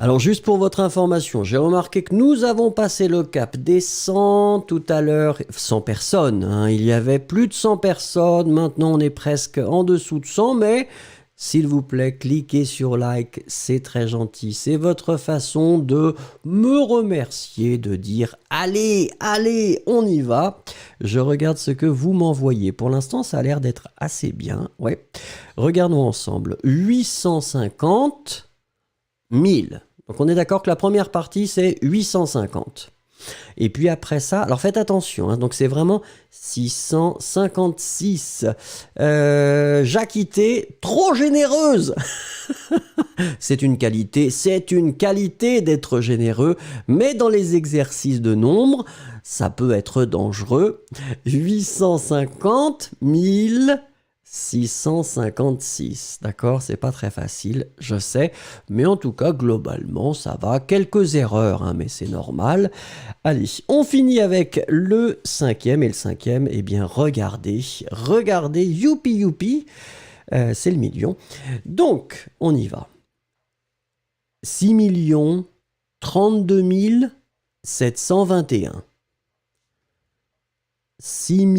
A: Alors juste pour votre information, j'ai remarqué que nous avons passé le cap des 100 tout à l'heure, 100 personnes, hein. Il y avait plus de 100 personnes, maintenant on est presque en dessous de 100, mais s'il vous plaît, cliquez sur like, c'est très gentil, c'est votre façon de me remercier, de dire allez, allez, on y va. Je regarde ce que vous m'envoyez, pour l'instant ça a l'air d'être assez bien, ouais. Regardons ensemble, 850 000. Donc on est d'accord que la première partie c'est 850. Et puis après ça, alors faites attention, hein, donc c'est vraiment 656. Jacquité, trop généreuse. C'est une qualité d'être généreux, mais dans les exercices de nombre, ça peut être dangereux. 850 000. 656, d'accord, c'est pas très facile, je sais, mais en tout cas, globalement, ça va. Quelques erreurs, hein, mais c'est normal. Allez, on finit avec le cinquième, et le cinquième, eh bien, regardez, youpi youpi, c'est le million. Donc, on y va. 6 32 721. 6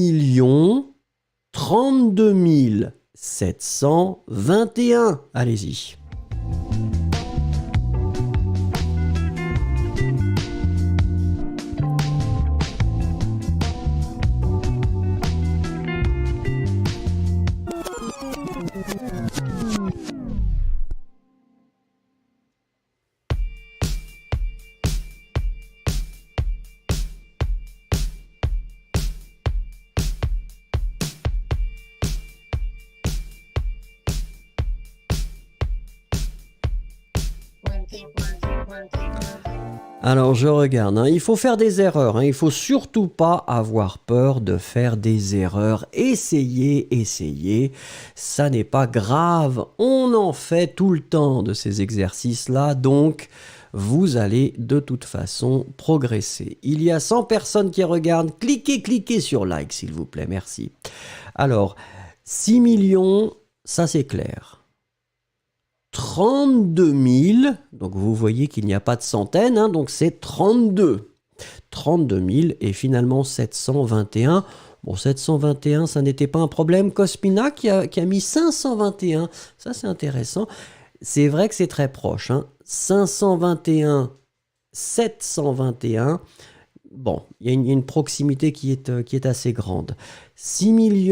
A: 32 721. Allez-y. Alors je regarde, hein, il faut faire des erreurs, hein, il ne faut surtout pas avoir peur de faire des erreurs. Essayez, ça n'est pas grave, on en fait tout le temps de ces exercices-là, donc vous allez de toute façon progresser. Il y a 100 personnes qui regardent, cliquez sur like s'il vous plaît, merci. Alors, 6 millions, ça c'est clair. 32 000, donc vous voyez qu'il n'y a pas de centaines, hein, donc c'est 32. 32 000 et finalement 721. Bon, 721, ça n'était pas un problème. Cosmina qui a mis 521, ça c'est intéressant. C'est vrai que c'est très proche, hein. 521, 721. Bon, il y a une proximité qui est assez grande. 6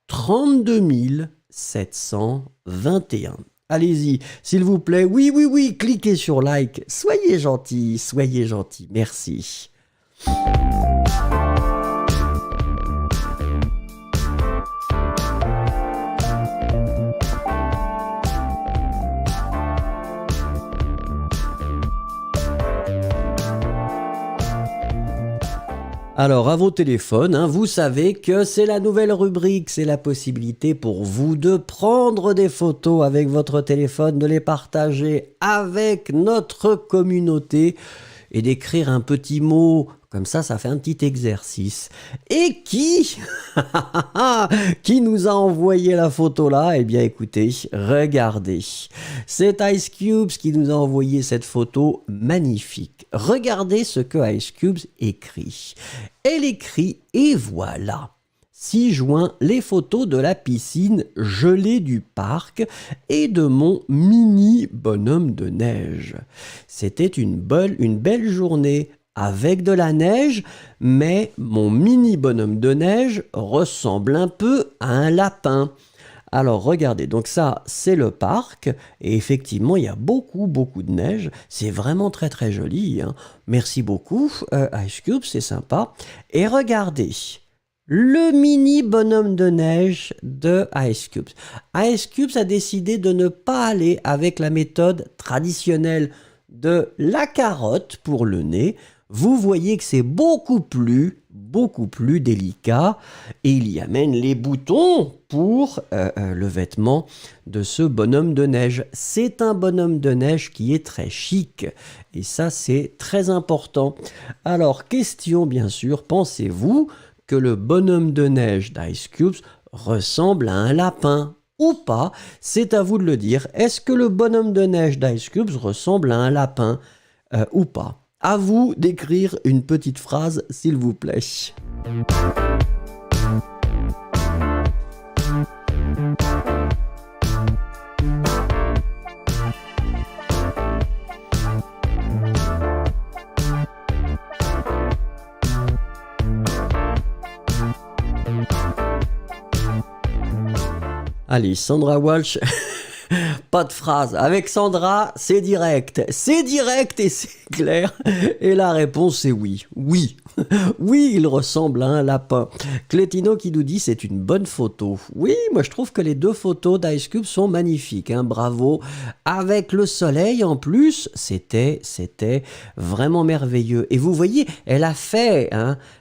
A: 32 721. Allez-y, s'il vous plaît, oui, cliquez sur like, soyez gentils, merci. Alors, à vos téléphones, hein, vous savez que c'est la nouvelle rubrique, c'est la possibilité pour vous de prendre des photos avec votre téléphone, de les partager avec notre communauté. et d'écrire un petit mot. Comme ça fait un petit exercice. Et qui nous a envoyé la photo là? Eh bien écoutez, regardez. C'est Ice Cube qui nous a envoyé cette photo magnifique. Regardez ce que Ice Cube écrit. Elle écrit « Et voilà ». 6 juin, les photos de la piscine gelée du parc et de mon mini bonhomme de neige. C'était une belle journée avec de la neige, mais mon mini bonhomme de neige ressemble un peu à un lapin. Alors regardez, donc ça c'est le parc et effectivement il y a beaucoup de neige, c'est vraiment très joli, hein. Merci beaucoup Ice Cube, c'est sympa. Et regardez, le mini bonhomme de neige de Ice Cube. Ice Cube a décidé de ne pas aller avec la méthode traditionnelle de la carotte pour le nez. Vous voyez que c'est beaucoup plus délicat et il y amène les boutons pour le vêtement de ce bonhomme de neige. C'est un bonhomme de neige qui est très chic et ça c'est très important. Alors question bien sûr, pensez-vous que le bonhomme de neige d'Ice Cube ressemble à un lapin ou pas? C'est à vous de le dire. Est-ce que le bonhomme de neige d'Ice Cube ressemble à un lapin ou pas? À vous d'écrire une petite phrase, s'il vous plaît. Allez, Sandra Walsh, pas de phrase. Avec Sandra, c'est direct et c'est clair. Et la réponse c'est oui. Oui. Oui, il ressemble à un lapin. Clétino qui nous dit c'est une bonne photo. Oui, moi je trouve que les 2 photos d'Ice Cube sont magnifiques, hein, bravo. Avec le soleil en plus, c'était vraiment merveilleux. Et vous voyez, elle a fait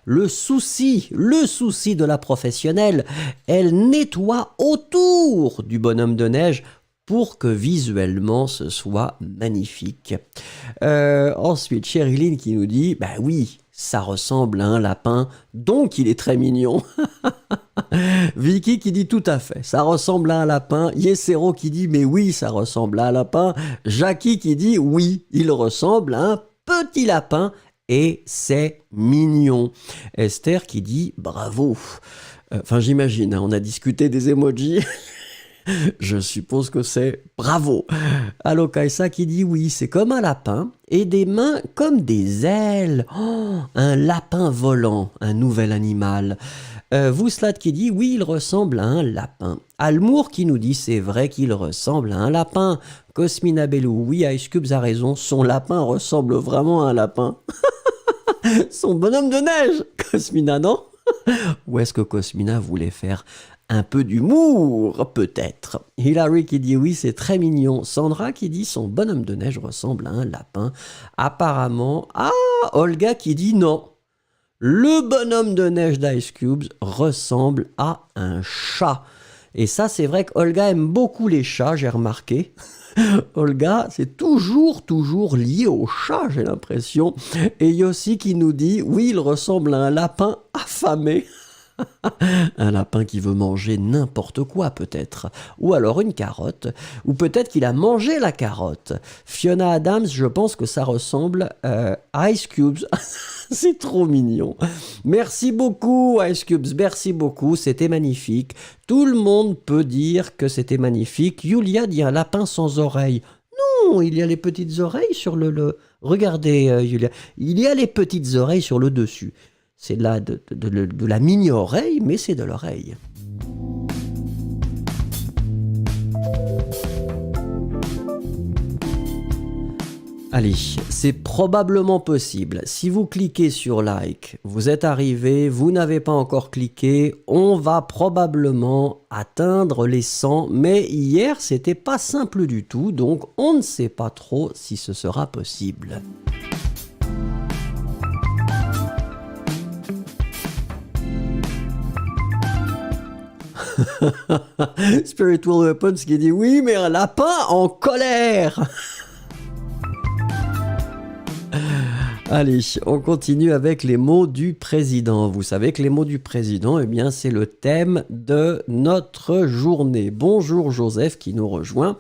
A: le souci de la professionnelle. Elle nettoie autour du bonhomme de neige pour que visuellement ce soit magnifique. Ensuite, Sherilyn qui nous dit, bah oui, ça ressemble à un lapin, donc il est très mignon. Vicky qui dit tout à fait, ça ressemble à un lapin. Yesero qui dit, mais oui, ça ressemble à un lapin. Jackie qui dit, oui, il ressemble à un petit lapin et c'est mignon. Esther qui dit, bravo. Enfin, j'imagine, on a discuté des emojis. Je suppose que c'est bravo. Allo Kaisa qui dit oui, c'est comme un lapin et des mains comme des ailes. Oh, un lapin volant, un nouvel animal. Vouslat qui dit oui, il ressemble à un lapin. Almour qui nous dit c'est vrai qu'il ressemble à un lapin. Cosmina Bellou, oui, Ice Cube a raison, son lapin ressemble vraiment à un lapin. Son bonhomme de neige, Cosmina, non? Ou est-ce que Cosmina voulait faire un peu d'humour, peut-être? Hilary qui dit oui, c'est très mignon. Sandra qui dit son bonhomme de neige ressemble à un lapin. Apparemment, Olga qui dit non. Le bonhomme de neige d'Ice Cube ressemble à un chat. Et ça, c'est vrai qu'Olga aime beaucoup les chats, j'ai remarqué. Olga, c'est toujours lié au chat, j'ai l'impression. Et Yossi qui nous dit oui, il ressemble à un lapin affamé. Un lapin qui veut manger n'importe quoi peut-être, ou alors une carotte, ou peut-être qu'il a mangé la carotte. Fiona Adams, je pense que ça ressemble à Ice Cube. C'est trop mignon. Merci beaucoup Ice Cube, merci beaucoup, c'était magnifique. Tout le monde peut dire que c'était magnifique. Yulia dit un lapin sans oreilles. Non, il y a les petites oreilles sur le... Regardez Yulia, il y a les petites oreilles sur le dessus. C'est de la mini-oreille, mais c'est de l'oreille. Allez, c'est probablement possible. Si vous cliquez sur like, vous êtes arrivé, vous n'avez pas encore cliqué, on va probablement atteindre les 100, mais hier, c'était pas simple du tout, donc on ne sait pas trop si ce sera possible. Spiritual Weapons qui dit oui, mais un lapin en colère. Allez, on continue avec les mots du président. Vous savez que les mots du président, eh bien, c'est le thème de notre journée. Bonjour Joseph qui nous rejoint.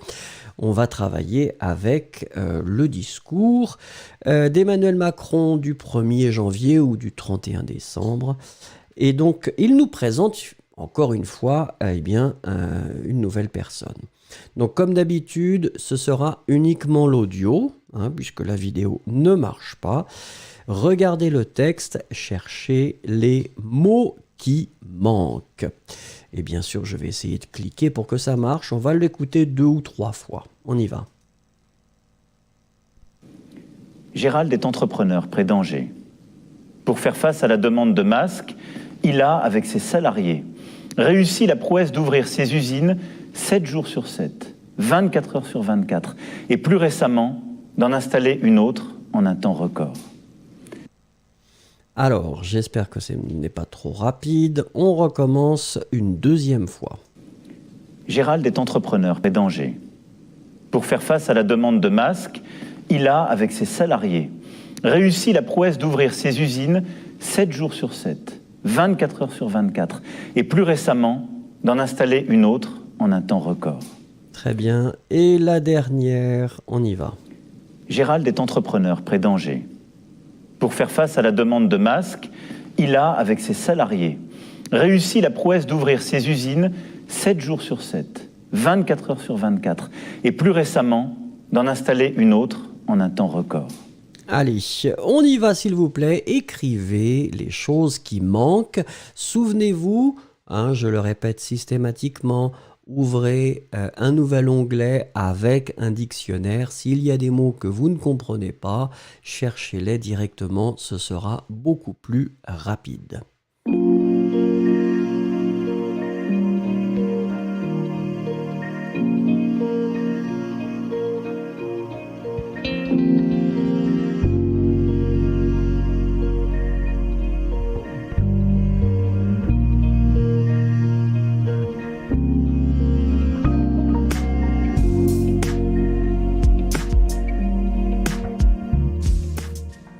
A: On va travailler avec le discours d'Emmanuel Macron du 1er janvier ou du 31 décembre. Et donc, il nous présente encore une fois une nouvelle personne. Donc, comme d'habitude, ce sera uniquement l'audio, puisque la vidéo ne marche pas. Regardez le texte, cherchez les mots qui manquent. Et bien sûr, je vais essayer de cliquer pour que ça marche. On va l'écouter 2 ou 3 fois. On y va.
B: Gérald est entrepreneur près d'Angers. Pour faire face à la demande de masques, il a, avec ses salariés, réussi la prouesse d'ouvrir ses usines 7 jours sur 7, 24 heures sur 24, et plus récemment, d'en installer une autre en un temps record.
A: Alors, j'espère que ce n'est pas trop rapide. On recommence une deuxième fois.
B: Gérald est entrepreneur près d'Angers. Pour faire face à la demande de masques, il a, avec ses salariés, réussi la prouesse d'ouvrir ses usines 7 jours sur 7, 24 heures sur 24, et plus récemment, d'en installer une autre en un temps record.
A: Très bien. Et la dernière, on y va.
B: Gérald est entrepreneur près d'Angers. Pour faire face à la demande de masques, il a, avec ses salariés, réussi la prouesse d'ouvrir ses usines 7 jours sur 7, 24 heures sur 24, et plus récemment, d'en installer une autre en un temps record.
A: Allez, on y va s'il vous plaît. Écrivez les choses qui manquent. Souvenez-vous, je le répète systématiquement, ouvrez un nouvel onglet avec un dictionnaire. S'il y a des mots que vous ne comprenez pas, cherchez-les directement, ce sera beaucoup plus rapide.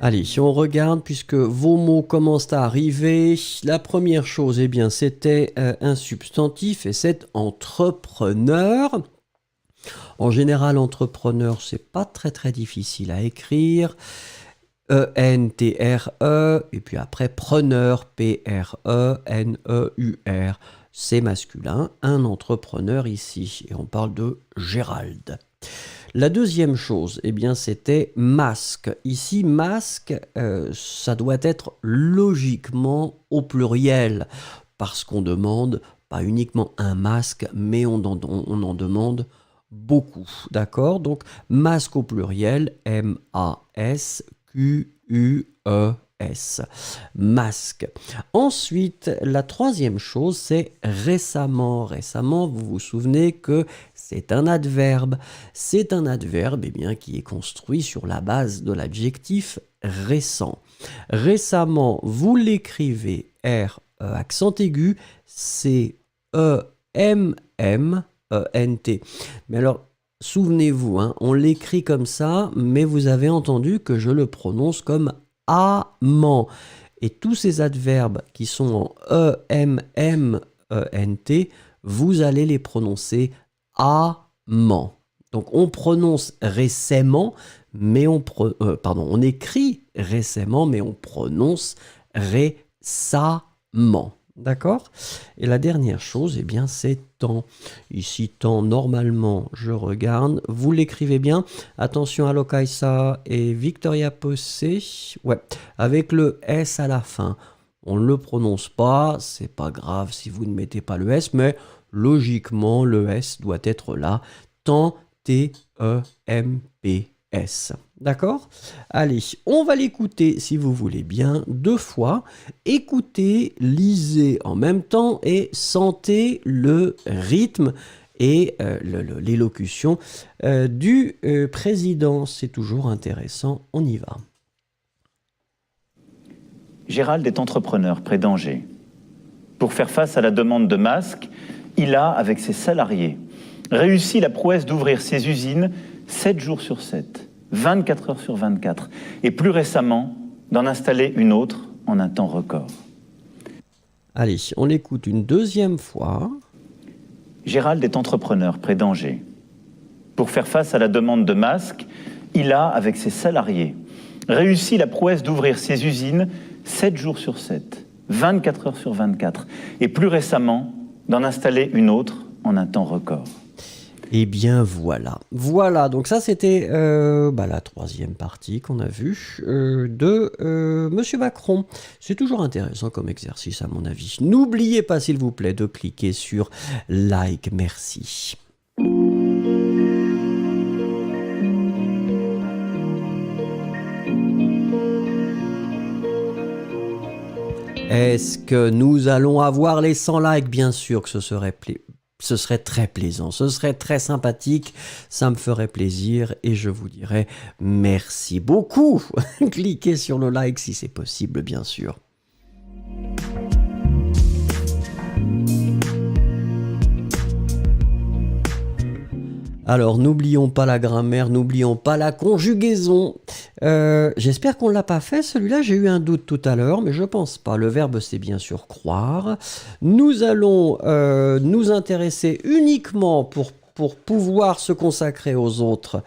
A: Allez, si on regarde, puisque vos mots commencent à arriver, la première chose, eh bien, c'était un substantif et c'est entrepreneur. En général, entrepreneur, c'est pas très difficile à écrire. E-N-T-R-E, et puis après preneur, P-R-E-N-E-U-R. C'est masculin, un entrepreneur ici, et on parle de Gérald. La deuxième chose, eh bien, c'était masque. Ici, masque, ça doit être logiquement au pluriel, parce qu'on demande pas uniquement un masque, mais on en demande beaucoup. D'accord? Donc, masque au pluriel, M-A-S-Q-U-E-S. Masque. Ensuite, la troisième chose, c'est récemment. Récemment, vous vous souvenez que c'est un adverbe. C'est un adverbe qui est construit sur la base de l'adjectif récent. Récemment, vous l'écrivez R, accent aigu, C-E-M-M-E-N-T. Mais alors, souvenez-vous, on l'écrit comme ça, mais vous avez entendu que je le prononce comme amant. Et tous ces adverbes qui sont en E-M-M-E-N-T, vous allez les prononcer amant. Donc on prononce récemment, mais on écrit récemment, mais on prononce récemment. D'accord? Et la dernière chose, c'est temps. Ici, temps, normalement, je regarde. Vous l'écrivez bien. Attention à Lokaïsa et Victoria Possé. Ouais, avec le S à la fin. On ne le prononce pas. C'est pas grave si vous ne mettez pas le S, mais logiquement, le S doit être là. Temps, T-E-M-P-S. D'accord? Allez, on va l'écouter, si vous voulez bien, 2 fois. Écoutez, lisez en même temps et sentez le rythme et l'élocution du président. C'est toujours intéressant, on y va.
B: Gérald est entrepreneur près d'Angers. Pour faire face à la demande de masques, il a, avec ses salariés, réussi la prouesse d'ouvrir ses usines 7 jours sur 7, 24 heures sur 24, et plus récemment, d'en installer une autre en un temps record.
A: Allez, on l'écoute une deuxième fois.
B: Gérald est entrepreneur près d'Angers. Pour faire face à la demande de masques, il a, avec ses salariés, réussi la prouesse d'ouvrir ses usines 7 jours sur 7, 24 heures sur 24, et plus récemment, d'en installer une autre en un temps record.
A: Eh bien voilà, donc ça c'était la troisième partie qu'on a vue de Monsieur Macron. C'est toujours intéressant comme exercice à mon avis. N'oubliez pas s'il vous plaît de cliquer sur like, merci. Est-ce que nous allons avoir les 100 likes? Bien sûr que ce serait très plaisant, ce serait très sympathique, ça me ferait plaisir et je vous dirais merci beaucoup. Cliquez sur le like si c'est possible, bien sûr. Alors, n'oublions pas la grammaire, n'oublions pas la conjugaison. J'espère qu'on ne l'a pas fait, celui-là, j'ai eu un doute tout à l'heure, mais je pense pas. Le verbe, c'est bien sûr croire. Nous allons nous intéresser uniquement pour pouvoir se consacrer aux autres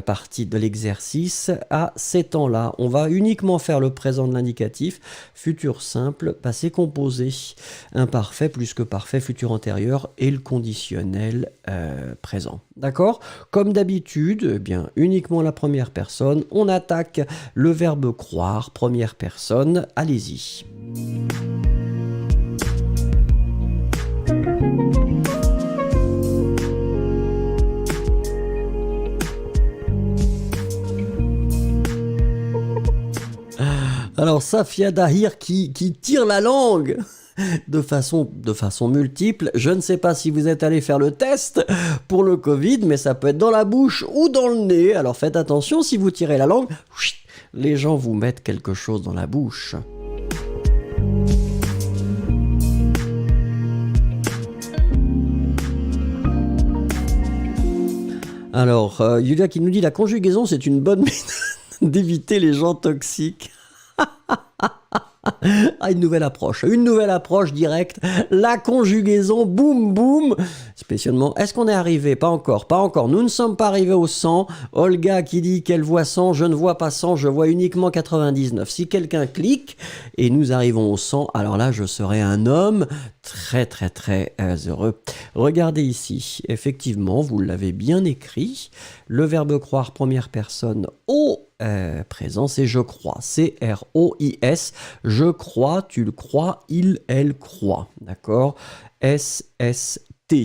A: parties de l'exercice à ces temps-là. On va uniquement faire le présent de l'indicatif, futur simple, passé composé, imparfait plus que parfait, futur antérieur et le conditionnel présent. D'accord? Comme d'habitude, eh bien, uniquement la première personne. On attaque le verbe croire, première personne. Allez-y. Alors, Safia Dahir qui tire la langue de façon multiple. Je ne sais pas si vous êtes allé faire le test pour le Covid, mais ça peut être dans la bouche ou dans le nez. Alors faites attention, si vous tirez la langue, les gens vous mettent quelque chose dans la bouche. Alors, Yulia qui nous dit la conjugaison, c'est une bonne méthode d'éviter les gens toxiques. Ah, une nouvelle approche directe, la conjugaison, boum boum, spécialement, est-ce qu'on est arrivé? Pas encore, nous ne sommes pas arrivés au 100, Olga qui dit qu'elle voit 100, je ne vois pas 100, je vois uniquement 99, si quelqu'un clique et nous arrivons au 100, alors là je serai un homme très très très heureux. Regardez ici, effectivement, vous l'avez bien écrit, le verbe croire première personne au présent, c'est je crois, C-R-O-I-S, je crois, tu le crois, il, elle croit, d'accord, S-S-T.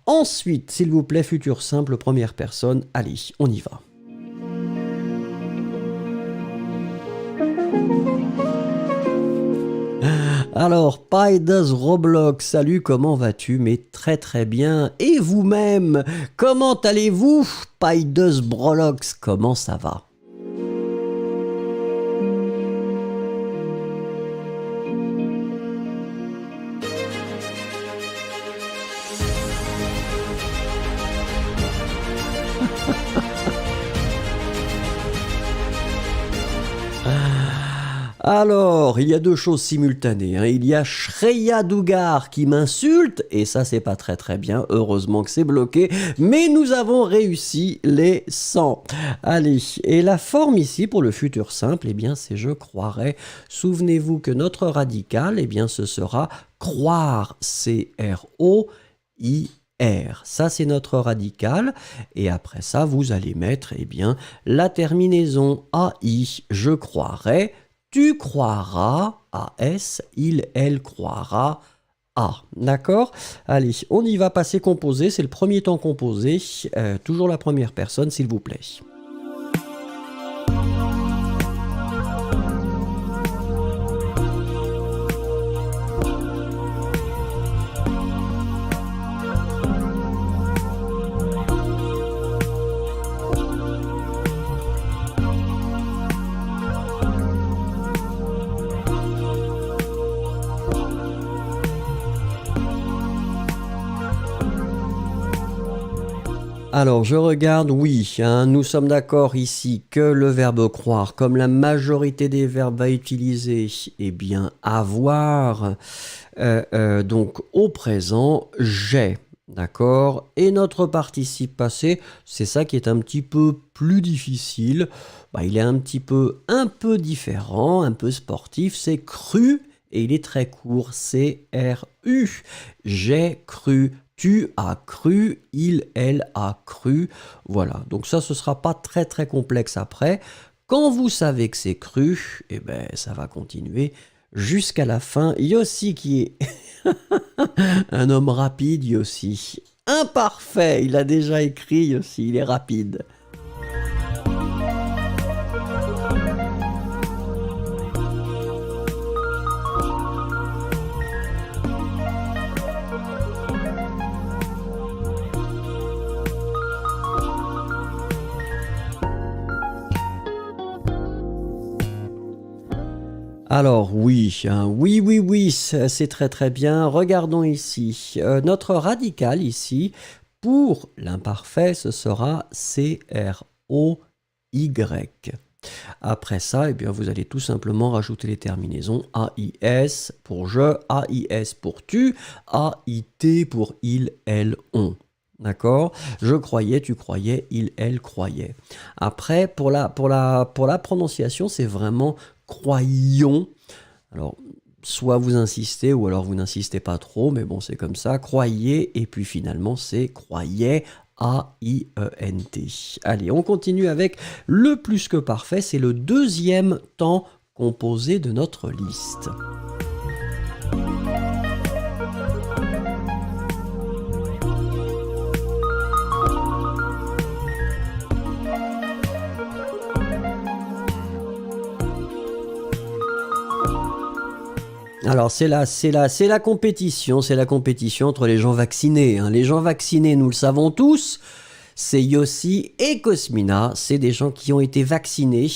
A: Ensuite, s'il vous plaît, futur simple, première personne, allez, on y va. Alors, Paidas Roblox, salut, comment vas-tu? Mais très très bien. Et vous-même, comment allez-vous? Paidas Brolox, comment ça va? Alors, il y a deux choses simultanées. Il y a Shreya Dougar qui m'insulte, et ça c'est pas très très bien, heureusement que c'est bloqué, mais nous avons réussi les 100. Allez, et la forme ici pour le futur simple, eh bien c'est je croirais. Souvenez-vous que notre radical, eh bien ce sera croire, C-R-O-I-R. Ça, c'est notre radical. Et après ça, vous allez mettre, eh bien, la terminaison AI. Je croirais, tu croiras, AS, il, elle croira, A. D'accord? Allez, on y va, passer composé. C'est le premier temps composé. Toujours la première personne, s'il vous plaît. Alors, je regarde, oui, hein, nous sommes d'accord ici que le verbe croire, comme la majorité des verbes va utiliser, eh bien, avoir, donc au présent, j'ai, d'accord? Et notre participe passé, c'est ça qui est un petit peu plus difficile. Bah, il est un peu différent, un peu sportif, c'est cru, et il est très court, C-R-U. J'ai cru. Tu as cru, il, elle a cru. Voilà, donc ça, ce sera pas très très complexe après. Quand vous savez que c'est cru, eh ben, ça va continuer jusqu'à la fin. Yossi qui est un homme rapide, Yossi. Imparfait, il a déjà écrit, Yossi, il est rapide. Alors oui, hein, oui, c'est très très bien. Regardons ici. Notre radical ici, pour l'imparfait, ce sera C-R-O-Y. Après ça, eh bien, vous allez tout simplement rajouter les terminaisons AIS pour je, AIS pour tu, AIT pour il, elle, on. D'accord? Je croyais, tu croyais, il, elle croyait. Après, pour la prononciation, c'est vraiment croyons. Alors, soit vous insistez ou alors vous n'insistez pas trop, mais bon, c'est comme ça. Croyez, et puis finalement, c'est croyait, A-I-E-N-T. Allez, on continue avec le plus que parfait. C'est le deuxième temps composé de notre liste. Alors c'est la compétition, c'est la compétition entre les gens vaccinés, hein. Les gens vaccinés, nous le savons tous, c'est Yossi et Cosmina, c'est des gens qui ont été vaccinés,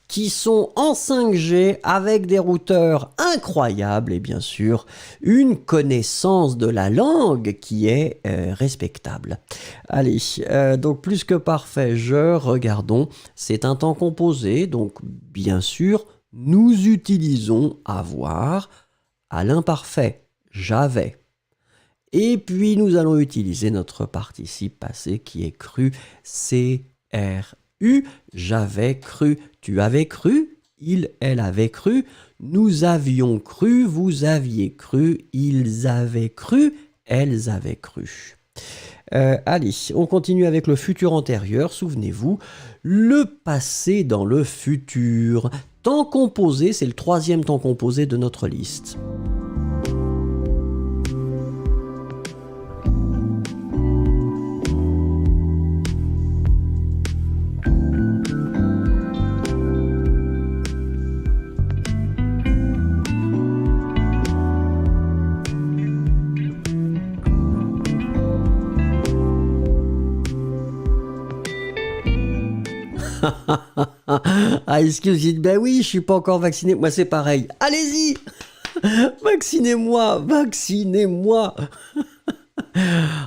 A: qui sont en 5G avec des routeurs incroyables et bien sûr une connaissance de la langue qui est respectable. Allez, donc plus que parfait, regardons, c'est un temps composé, donc bien sûr nous utilisons avoir à l'imparfait, j'avais. Et puis nous allons utiliser notre participe passé qui est cru, C-R-U. J'avais cru, tu avais cru, il, elle avait cru, nous avions cru, vous aviez cru, ils avaient cru, elles avaient cru. Allez, on continue avec le futur antérieur, souvenez-vous, le passé dans le futur. Temps composé, c'est le troisième temps composé de notre liste. Ah, est-ce que vous dites, ben oui, je suis pas encore vacciné. Moi, c'est pareil. Allez-y, vaccinez-moi, vaccinez-moi.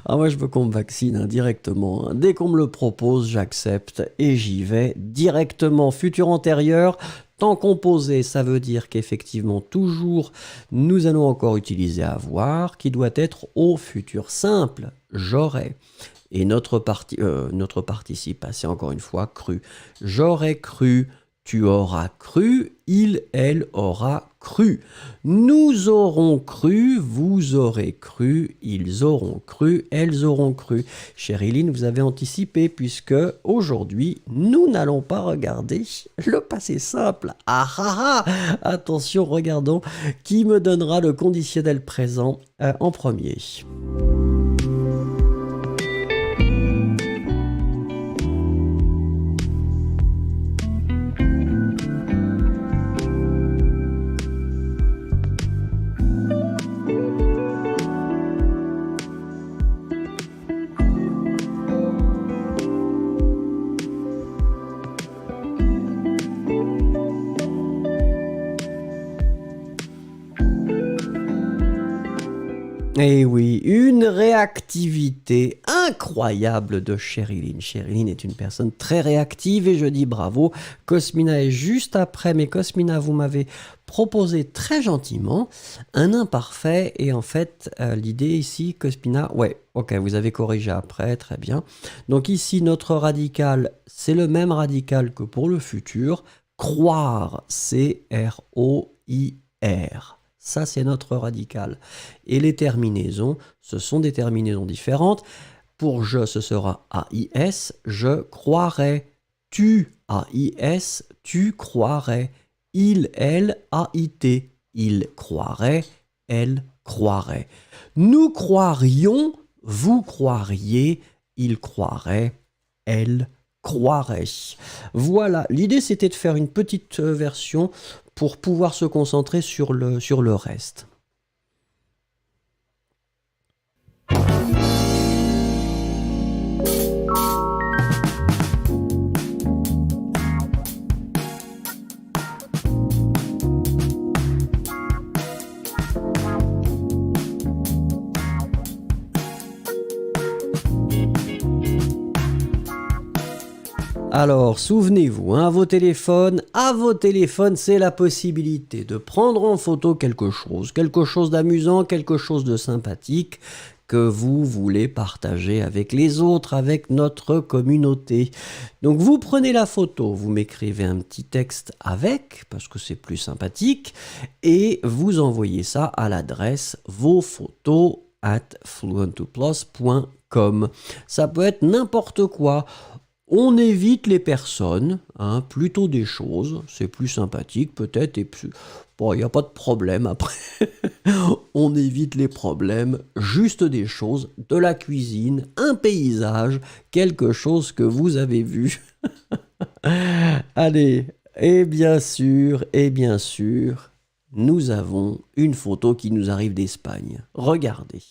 A: Ah, moi, je veux qu'on me vaccine hein, directement. Hein. Dès qu'on me le propose, j'accepte et j'y vais directement. Futur antérieur, temps composé, ça veut dire qu'effectivement, toujours, nous allons encore utiliser avoir, qui doit être au futur simple. J'aurais. Et notre participe passé, encore une fois, cru. J'aurais cru, tu auras cru, il, elle aura cru. Nous aurons cru, vous aurez cru, ils auront cru, elles auront cru. Chériline, vous avez anticipé puisque aujourd'hui, nous n'allons pas regarder le passé simple. Ah ah ah! Attention, regardons qui me donnera le conditionnel présent en premier. Eh oui, une réactivité incroyable de Sherilyn. Sherilyn est une personne très réactive et je dis bravo. Cosmina est juste après, mais Cosmina, vous m'avez proposé très gentiment un imparfait et en fait, l'idée ici, Cosmina, ouais, ok, vous avez corrigé après, très bien. Donc ici, notre radical, c'est le même radical que pour le futur. Croire, C-R-O-I-R. Ça, c'est notre radical. Et les terminaisons, ce sont des terminaisons différentes. Pour je, ce sera A-I-S, je croirais. Tu, A-I-S, tu croirais. Il, elle, A-I-T, il croirait, elle croirait. Nous croirions, vous croiriez, il croirait, elle croirait. Voilà, l'idée c'était de faire une petite version pour pouvoir se concentrer sur le reste. Alors, souvenez-vous, à vos téléphones, c'est la possibilité de prendre en photo quelque chose d'amusant, quelque chose de sympathique que vous voulez partager avec les autres, avec notre communauté. Donc, vous prenez la photo, vous m'écrivez un petit texte avec, parce que c'est plus sympathique, et vous envoyez ça à l'adresse vosphotos@fluent2plus.com. Ça peut être n'importe quoi. On évite les personnes, plutôt des choses, c'est plus sympathique peut-être, et bon, il n'y a pas de problème après. On évite les problèmes, juste des choses, de la cuisine, un paysage, quelque chose que vous avez vu. Allez, et bien sûr, nous avons une photo qui nous arrive d'Espagne. Regardez.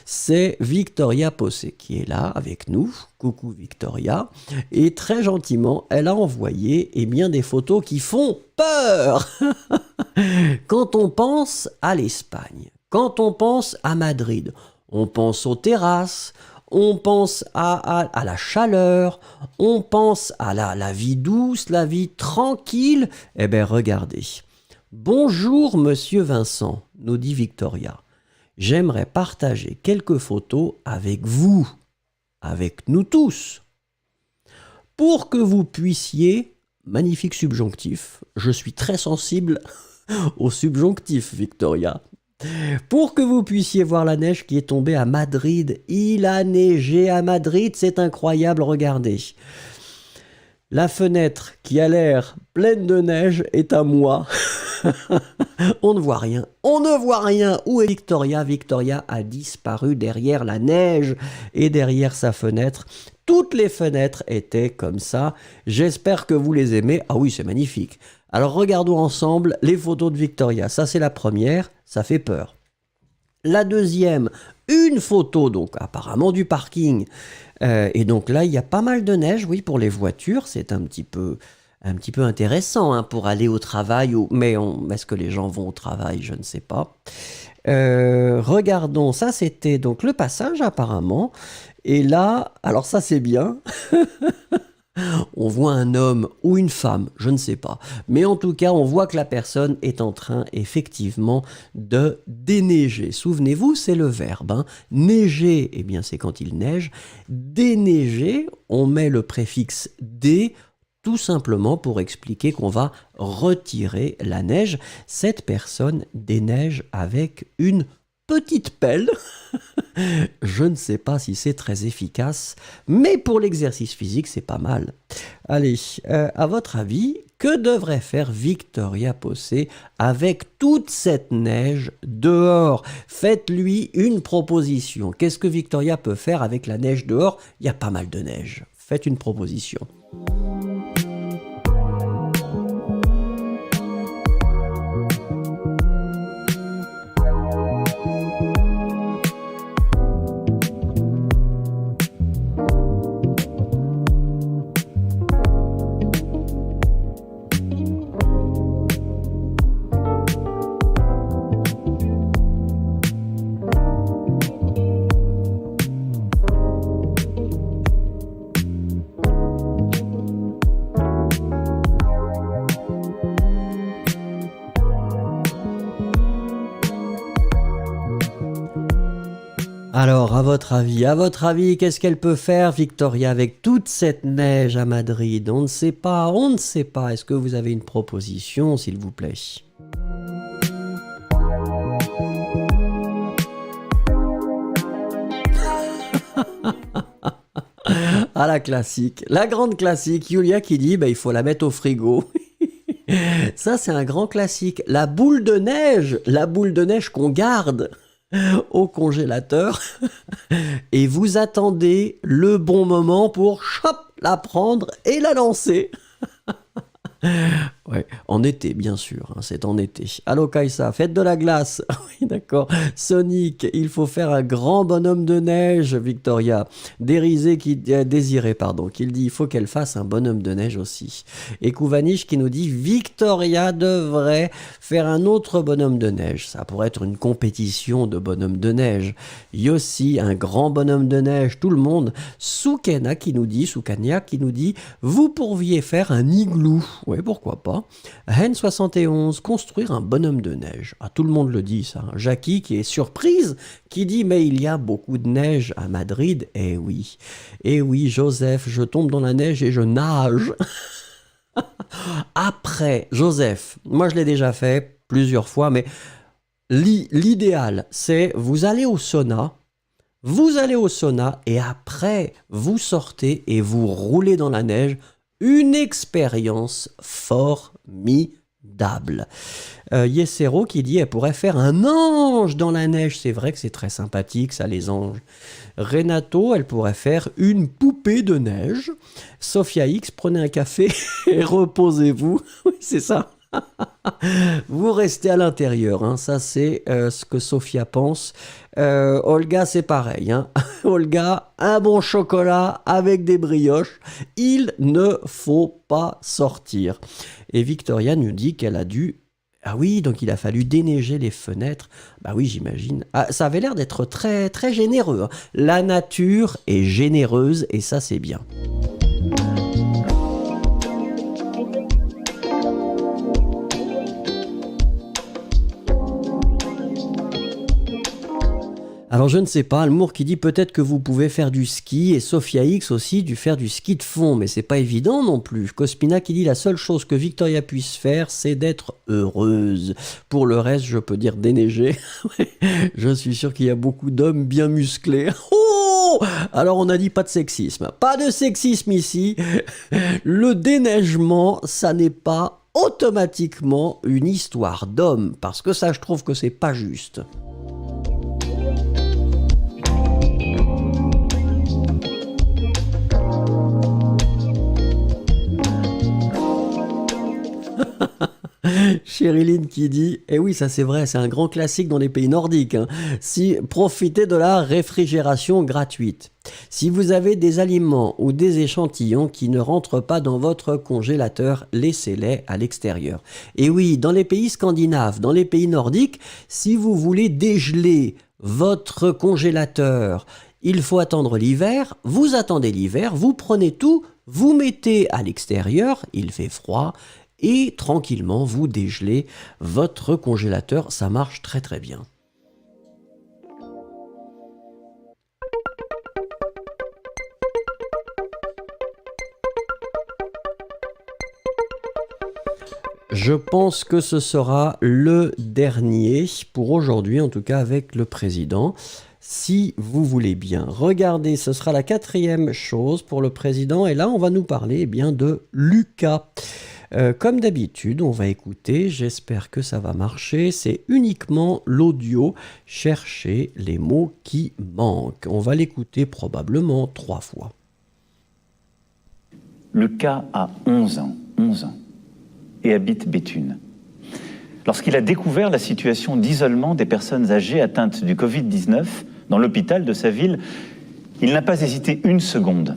A: C'est Victoria Posse qui est là avec nous. Coucou Victoria. Et très gentiment, elle a envoyé des photos qui font peur. Quand on pense à l'Espagne, quand on pense à Madrid, on pense aux terrasses, on pense à la chaleur, on pense à la vie douce, la vie tranquille. Eh bien, regardez. Bonjour, monsieur Vincent, nous dit Victoria. J'aimerais partager quelques photos avec vous, avec nous tous. Pour que vous puissiez, magnifique subjonctif, je suis très sensible au subjonctif, Victoria. Pour que vous puissiez voir la neige qui est tombée à Madrid. Il a neigé à Madrid, c'est incroyable, regardez. La fenêtre qui a l'air pleine de neige est à moi. On ne voit rien. Où est Victoria? Victoria a disparu derrière la neige et derrière sa fenêtre. Toutes les fenêtres étaient comme ça. J'espère que vous les aimez. Ah oui, c'est magnifique. Alors regardons ensemble les photos de Victoria. Ça, c'est la première. Ça fait peur. La deuxième, une photo, donc apparemment du parking. Et donc là, il y a pas mal de neige, oui, pour les voitures. C'est un petit peu intéressant pour aller au travail. Mais est-ce que les gens vont au travail? Je ne sais pas. Regardons, ça c'était donc le passage apparemment. Et là, alors ça c'est bien. On voit un homme ou une femme, je ne sais pas. Mais en tout cas, on voit que la personne est en train effectivement de déneiger. Souvenez-vous, c'est le verbe. Neiger, eh bien c'est quand il neige. Déneiger, on met le préfixe dé, tout simplement pour expliquer qu'on va retirer la neige. Cette personne déneige avec une petite pelle. Je ne sais pas si c'est très efficace, mais pour l'exercice physique, c'est pas mal. Allez, à votre avis, que devrait faire Victoria Posse avec toute cette neige dehors? Faites-lui une proposition. Qu'est-ce que Victoria peut faire avec la neige dehors? Il y a pas mal de neige. Faites une proposition. Alors, à votre avis, qu'est-ce qu'elle peut faire, Victoria, avec toute cette neige à Madrid? On ne sait pas. Est-ce que vous avez une proposition, s'il vous plaît? Ah, la classique, la grande classique, Julia qui dit il faut la mettre au frigo. Ça, c'est un grand classique. La boule de neige qu'on garde au congélateur et vous attendez le bon moment pour la prendre et la lancer. Ouais, en été, bien sûr, hein, c'est en été. Allo Kaïsa, faites de la glace. Oui, d'accord. Sonic, il faut faire un grand bonhomme de neige, Victoria. Désiré, qu'il dit il faut qu'elle fasse un bonhomme de neige aussi. Et Kouvanish qui nous dit Victoria devrait faire un autre bonhomme de neige. Ça pourrait être une compétition de bonhomme de neige. Yossi, un grand bonhomme de neige, tout le monde. Soukania qui nous dit vous pourriez faire un igloo. Oui, pourquoi pas. Hen 71, construire un bonhomme de neige. Ah, tout le monde le dit, ça. Jackie, qui est surprise, qui dit mais il y a beaucoup de neige à Madrid. Eh oui, Joseph, je tombe dans la neige et je nage. Après, Joseph, moi je l'ai déjà fait plusieurs fois, mais l'idéal, c'est vous allez au sauna et après, vous sortez et vous roulez dans la neige. Une expérience formidable. Yesero qui dit elle pourrait faire un ange dans la neige. C'est vrai que c'est très sympathique ça, les anges. Renato, elle pourrait faire une poupée de neige. Sophia X, prenez un café et reposez-vous. Oui, c'est ça. Vous restez à l'intérieur, hein. Ça c'est ce que Sophia pense. Olga c'est pareil, hein. Olga, un bon chocolat avec des brioches, il ne faut pas sortir. Et Victoria nous dit qu'elle a dû... Ah oui, donc il a fallu déneiger les fenêtres. Bah oui, j'imagine. Ah, ça avait l'air d'être très, très généreux, hein. La nature est généreuse et ça c'est bien. Alors je ne sais pas, Almour qui dit peut-être que vous pouvez faire du ski et Sophia X aussi faire du ski de fond, mais c'est pas évident non plus. Cospina qui dit la seule chose que Victoria puisse faire, c'est d'être heureuse. Pour le reste, je peux dire déneiger. Je suis sûr qu'il y a beaucoup d'hommes bien musclés. Oh! Alors on a dit pas de sexisme. Pas de sexisme ici. Le déneigement, ça n'est pas automatiquement une histoire d'homme, parce que ça je trouve que c'est pas juste. Chériline qui dit eh oui, ça c'est vrai, c'est un grand classique dans les pays nordiques, hein. Si profitez de la réfrigération gratuite. Si vous avez des aliments ou des échantillons qui ne rentrent pas dans votre congélateur, laissez-les à l'extérieur. Et oui, dans les pays scandinaves, dans les pays nordiques, si vous voulez dégeler votre congélateur, il faut attendre l'hiver, vous attendez l'hiver, vous prenez tout, vous mettez à l'extérieur, il fait froid, et tranquillement vous dégelez votre congélateur, ça marche très très bien. Je pense que ce sera le dernier pour aujourd'hui, en tout cas avec le président. Si vous voulez bien. Regardez, ce sera la 4e chose pour le président. Et là, on va nous parler de Lucas. Comme d'habitude, on va écouter, j'espère que ça va marcher, c'est uniquement l'audio, cherchez les mots qui manquent. On va l'écouter probablement 3 fois.
B: Lucas a 11 ans, et habite Béthune. Lorsqu'il a découvert la situation d'isolement des personnes âgées atteintes du Covid-19 dans l'hôpital de sa ville, il n'a pas hésité une seconde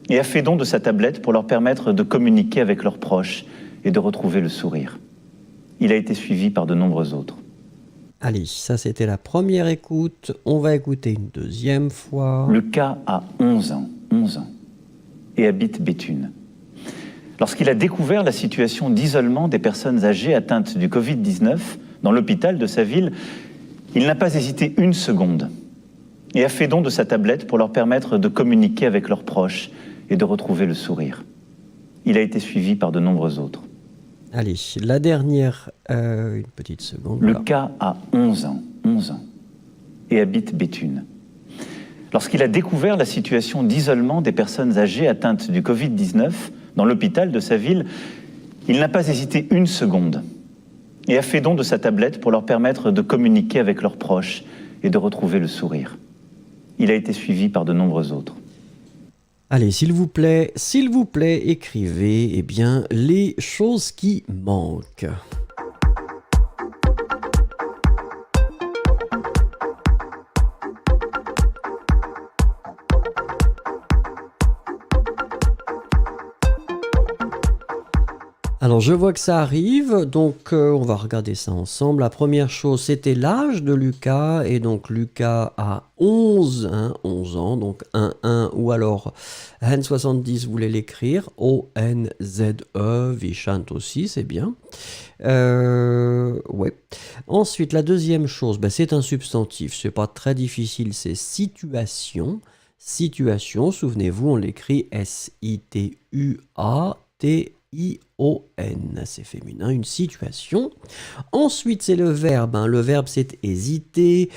B: et a fait don de sa tablette pour leur permettre de communiquer avec leurs proches et de retrouver le sourire. Il a été suivi par de nombreux autres.
A: Allez, ça c'était la première écoute. On va écouter une deuxième fois.
B: Lucas a 11 ans, et habite Béthune. Lorsqu'il a découvert la situation d'isolement des personnes âgées atteintes du Covid-19 dans l'hôpital de sa ville, il n'a pas hésité une seconde et a fait don de sa tablette pour leur permettre de communiquer avec leurs proches et de retrouver le sourire. Il a été suivi par de nombreux autres.
A: Allez, la dernière, une petite seconde. Voilà.
B: Lucas a 11 ans, et habite Béthune. Lorsqu'il a découvert la situation d'isolement des personnes âgées atteintes du Covid-19 dans l'hôpital de sa ville, il n'a pas hésité une seconde et a fait don de sa tablette pour leur permettre de communiquer avec leurs proches et de retrouver le sourire. Il a été suivi par de nombreux autres.
A: Allez, s'il vous plaît, écrivez les choses qui manquent. Alors, je vois que ça arrive, donc on va regarder ça ensemble. La première chose, c'était l'âge de Lucas, et donc Lucas a 11 ans, donc 1, ou alors N70 voulait l'écrire, O-N-Z-E, Vichant aussi, c'est bien. Ouais. Ensuite, la deuxième chose, c'est un substantif, c'est pas très difficile, c'est situation. Situation, souvenez-vous, on l'écrit S-I-T-U-A-T-I-O-N, c'est féminin, une situation. Ensuite, c'est le verbe. Le verbe, c'est hésiter.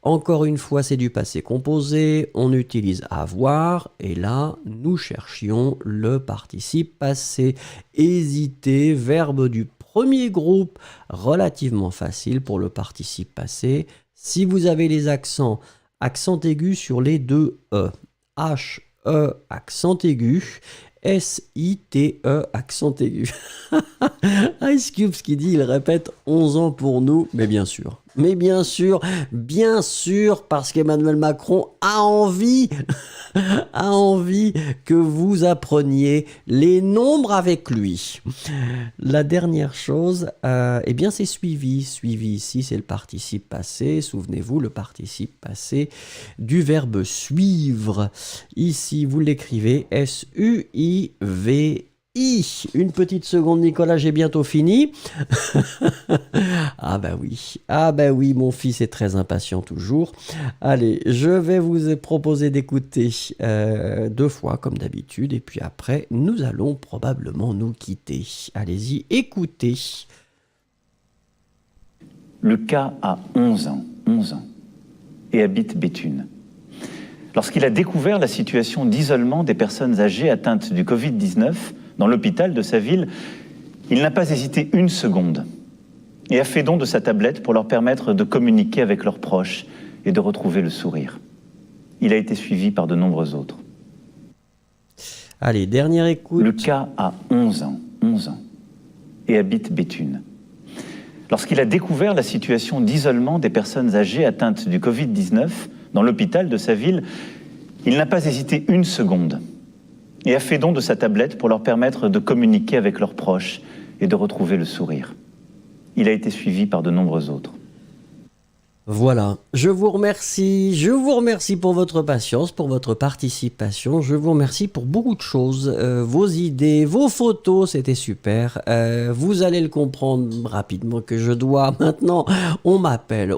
A: Encore une fois, c'est du passé composé. On utilise avoir. Et là, nous cherchions le participe passé. Hésiter, verbe du premier groupe, relativement facile pour le participe passé. Si vous avez les accent aigu sur les deux E. H-E, accent aigu. S-I-T-E, accent aigu. Ice Cube, ce qu'il dit, il répète 11 ans pour nous, mais bien sûr, parce qu'Emmanuel Macron a envie que vous appreniez les nombres avec lui. La dernière chose, c'est suivi. Suivi ici, c'est le participe passé. Souvenez-vous, le participe passé du verbe suivre. Ici, vous l'écrivez S-U-I-V. Une petite seconde, Nicolas, j'ai bientôt fini. Ah bah oui, mon fils est très impatient toujours. Allez, je vais vous proposer d'écouter 2 fois comme d'habitude, et puis après, nous allons probablement nous quitter. Allez-y, écoutez.
B: Lucas a 11 ans, et habite Béthune. Lorsqu'il a découvert la situation d'isolement des personnes âgées atteintes du Covid-19 dans l'hôpital de sa ville, il n'a pas hésité une seconde et a fait don de sa tablette pour leur permettre de communiquer avec leurs proches et de retrouver le sourire. Il a été suivi par de nombreux autres.
A: Allez, dernière écoute.
B: Lucas a 11 ans, et habite Béthune. Lorsqu'il a découvert la situation d'isolement des personnes âgées atteintes du Covid-19 dans l'hôpital de sa ville, il n'a pas hésité une seconde et a fait don de sa tablette pour leur permettre de communiquer avec leurs proches et de retrouver le sourire. Il a été suivi par de nombreux autres.
A: Voilà, je vous remercie pour votre patience, pour votre participation, je vous remercie pour beaucoup de choses, vos idées, vos photos, c'était super, vous allez le comprendre rapidement que je dois, maintenant, on m'appelle,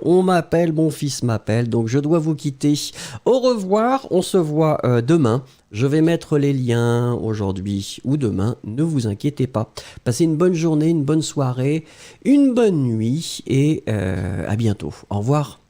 A: mon fils m'appelle, donc je dois vous quitter. Au revoir, on se voit demain. Je vais mettre les liens aujourd'hui ou demain, ne vous inquiétez pas. Passez une bonne journée, une bonne soirée, une bonne nuit et à bientôt. Au revoir.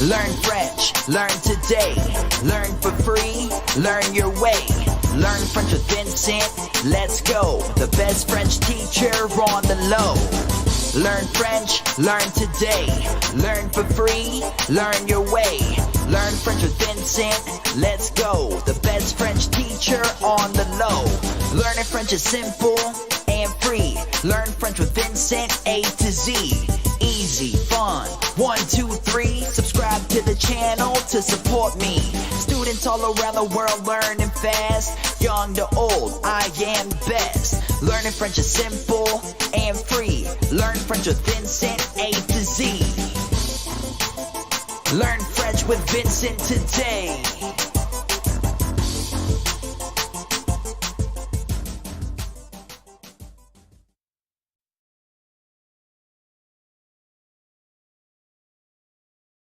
C: Learn French, learn today, learn for free, learn your way. Learn French with Vincent, let's go. The best French teacher on the low. Learn French, learn today, learn for free, learn your way. Learn French with Vincent, let's go. The best French teacher on the low. Learning French is simple and free. Learn French with Vincent, A to Z. Easy, fun, 1, 2, 3. Subscribe to the channel to support me. Students all around the world learning fast. Young to old, I am the best. Learning French is simple and free. Learn French with Vincent, A to Z. Learn French with Vincent today.